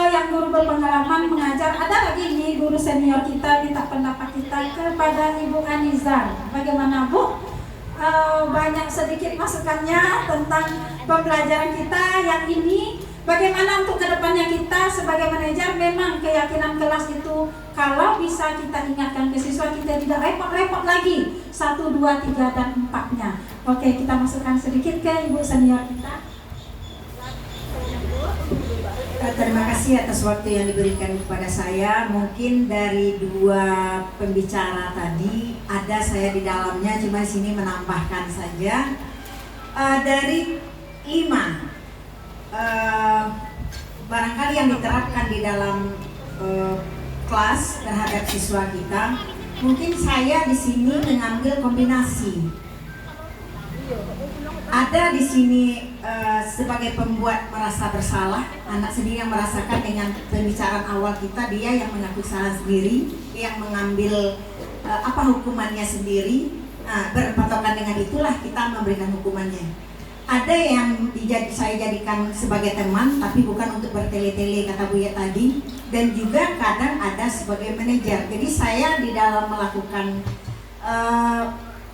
D: Yang guru berpengalaman mengajar. Ada lagi nih guru senior kita minta pendapat kita kepada Ibu Anizar. Bagaimana Bu? Banyak sedikit masukannya tentang pembelajaran kita yang ini. Bagaimana untuk kedepannya kita sebagai manajer, memang keyakinan kelas itu kalau bisa kita ingatkan ke siswa, kita tidak repot-repot lagi 1, 2, 3, dan 4-nya. Oke, kita masukkan sedikit ke Ibu senior kita.
I: Terima kasih atas waktu yang diberikan kepada saya. Mungkin dari dua pembicara tadi ada saya di dalamnya, cuma sini menambahkan saja. Dari 5 barangkali yang diterapkan di dalam kelas terhadap siswa kita, mungkin saya di sini mengambil kombinasi. Ada di sini sebagai pembuat merasa bersalah, anak sendiri yang merasakan dengan pembicaraan awal kita, dia yang mengaku salah sendiri, yang mengambil apa hukumannya sendiri. Berpatokan dengan itulah kita memberikan hukumannya. Ada yang saya jadikan sebagai teman, tapi bukan untuk bertele-tele kata Bu Ya tadi, dan juga kadang ada sebagai manajer. Jadi saya di dalam melakukan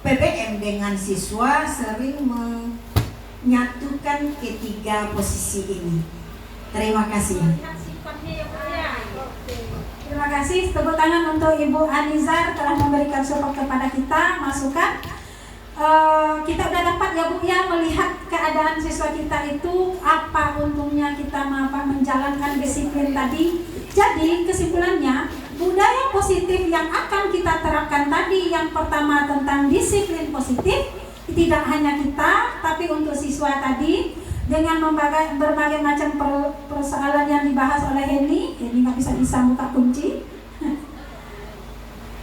I: PBM dengan siswa sering menyatukan ketiga posisi ini. Terima kasih.
D: Terima kasih. Tepuk tangan untuk Ibu Anizar telah memberikan support kepada kita, masukan. Kita udah dapat ya Bu ya melihat keadaan siswa kita itu apa untungnya kita menjalankan disiplin tadi. Jadi kesimpulannya, budaya positif yang akan kita terapkan tadi, yang pertama tentang disiplin positif, tidak hanya kita tapi untuk siswa tadi, dengan berbagai macam persoalan yang dibahas oleh Heni nggak bisa buka kunci.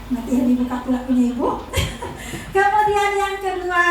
D: Nanti Heni buka pula punya Ibu. Kemudian yang kedua,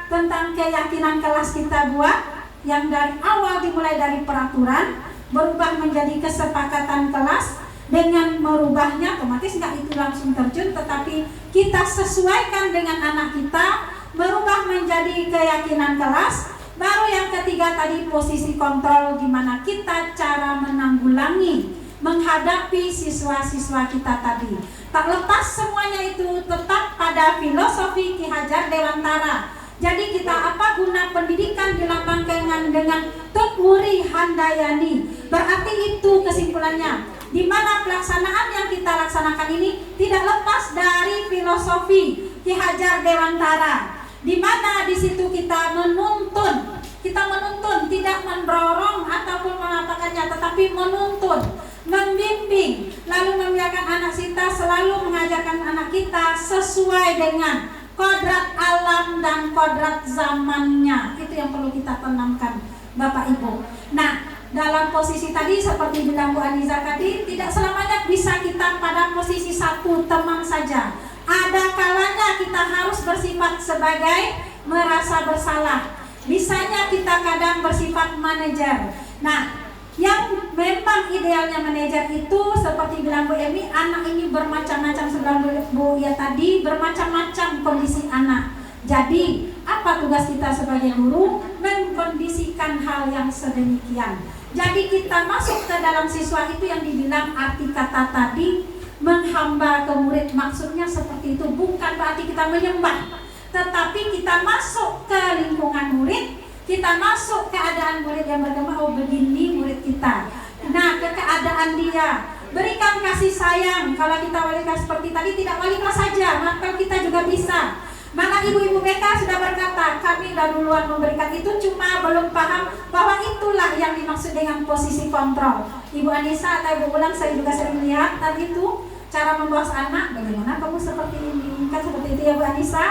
D: tentang keyakinan kelas kita buat, yang dari awal dimulai dari peraturan, berubah menjadi kesepakatan kelas. Dengan merubahnya otomatis nggak itu langsung terjun, tetapi kita sesuaikan dengan anak kita, berubah menjadi keyakinan kelas. Baru yang ketiga tadi posisi kontrol, gimana kita cara menanggulangi, menghadapi siswa-siswa kita tadi. Tak lepas semuanya itu tetap pada filosofi Ki Hajar Dewantara. Jadi kita apa guna pendidikan dilambangkan dengan Tut Wuri Handayani. Berarti itu kesimpulannya. Di mana pelaksanaan yang kita laksanakan ini tidak lepas dari filosofi Ki Hajar Dewantara. Di mana di situ kita menuntun, tidak mendorong ataupun mengatakannya, tetapi menuntun, membimbing, lalu membiarkan anak kita selalu mengajarkan anak kita sesuai dengan kodrat alam dan kodrat zamannya. Itu yang perlu kita tanamkan, Bapak Ibu. Nah, dalam posisi tadi seperti bilang Bu Aniza tadi, tidak selamanya bisa kita pada posisi satu teman saja. Ada kalanya kita harus bersifat sebagai merasa bersalah. Bisanya kita kadang bersifat manajer. Nah, yang memang idealnya manajer itu seperti bilang Bu Emi, anak ini bermacam-macam, sebelum Bu ya tadi, bermacam-macam kondisi anak. Jadi, apa tugas kita sebagai guru? Mengkondisikan hal yang sedemikian. Jadi kita masuk ke dalam siswa itu yang dibilang arti kata tadi, menghamba ke murid. Maksudnya seperti itu, bukan berarti kita menyembah, tetapi kita masuk ke lingkungan murid, kita masuk keadaan murid yang bergema, oh begini murid kita. Nah, ke keadaan dia, berikan kasih sayang. Kalau kita wali kelas seperti tadi, tidak wali kelas saja, maka kita juga bisa. Mana ibu-ibu BK sudah berkata, kami sudah duluan memberikan itu, cuma belum paham bahwa itulah yang dimaksud dengan posisi kontrol. Ibu Anissa atau Ibu Ulang, saya juga sering lihat tadi itu cara membawa anak, bagaimana kamu seperti ini, kan seperti itu ya Bu Anissa,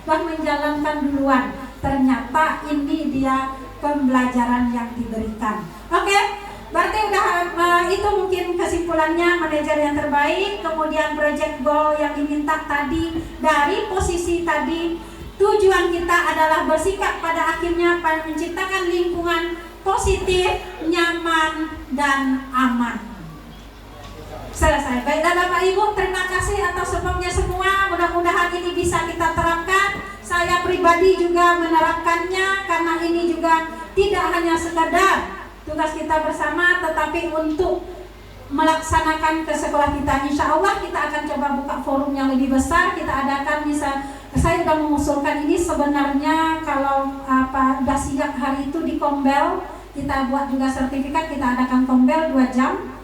D: bah menjalankan duluan. Ternyata ini dia pembelajaran yang diberikan. Oke? Berarti udah itu mungkin kesimpulannya manajer yang terbaik. Kemudian project goal yang diminta tadi, dari posisi tadi tujuan kita adalah bersikap pada akhirnya pada menciptakan lingkungan positif, nyaman, dan aman. Selesai. Baiklah Bapak Ibu, terima kasih atas supportnya semua. Mudah-mudahan ini bisa kita terapkan. Saya pribadi juga menerapkannya karena ini juga tidak hanya sekedar tugas kita bersama, tetapi untuk melaksanakan ke sekolah kita. Insya Allah kita akan coba buka forum yang lebih besar. Kita adakan, bisa saya sudah mengusulkan ini sebenarnya kalau sudah siap hari itu di Kombel, kita buat juga sertifikat, kita adakan Kombel 2 jam.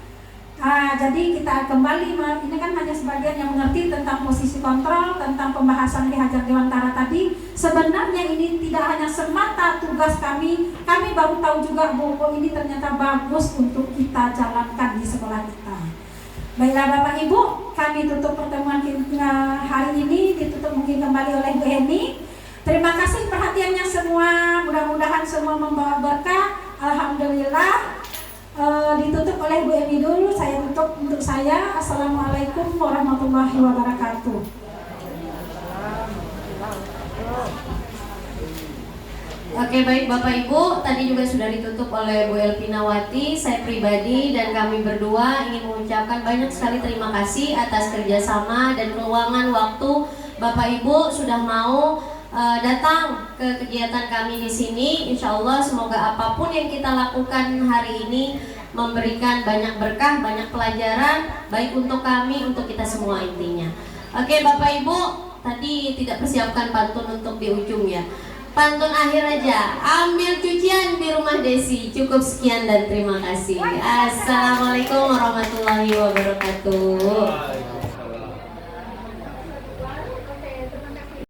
D: Jadi kita kembali, ini kan hanya sebagian yang mengerti tentang posisi kontrol, tentang pembahasan Ki Hajar Dewantara tadi. Sebenarnya ini tidak hanya semata tugas kami baru tahu juga bahwa ini ternyata bagus untuk kita jalankan di sekolah kita. Baiklah Bapak Ibu, kami tutup pertemuan hari ini, ditutup mungkin kembali oleh Bu Heni. Terima kasih perhatiannya semua, mudah-mudahan semua membawa berkah. Alhamdulillah. Ditutup oleh Bu Emi dulu, saya tutup untuk saya. Assalamualaikum warahmatullahi wabarakatuh.
A: Oke, baik Bapak Ibu, tadi juga sudah ditutup oleh Bu Elvinawati. Saya pribadi dan kami berdua ingin mengucapkan banyak sekali terima kasih atas kerjasama dan keluangan waktu Bapak Ibu sudah mau datang ke kegiatan kami di sini. Insya Allah semoga apapun yang kita lakukan hari ini memberikan banyak berkah, banyak pelajaran, baik untuk kami, untuk kita semua intinya. Oke Bapak Ibu, tadi tidak persiapkan pantun untuk di ujung ya. Pantun akhir aja, ambil cucian di rumah Desi. Cukup sekian dan terima kasih. Assalamualaikum warahmatullahi wabarakatuh.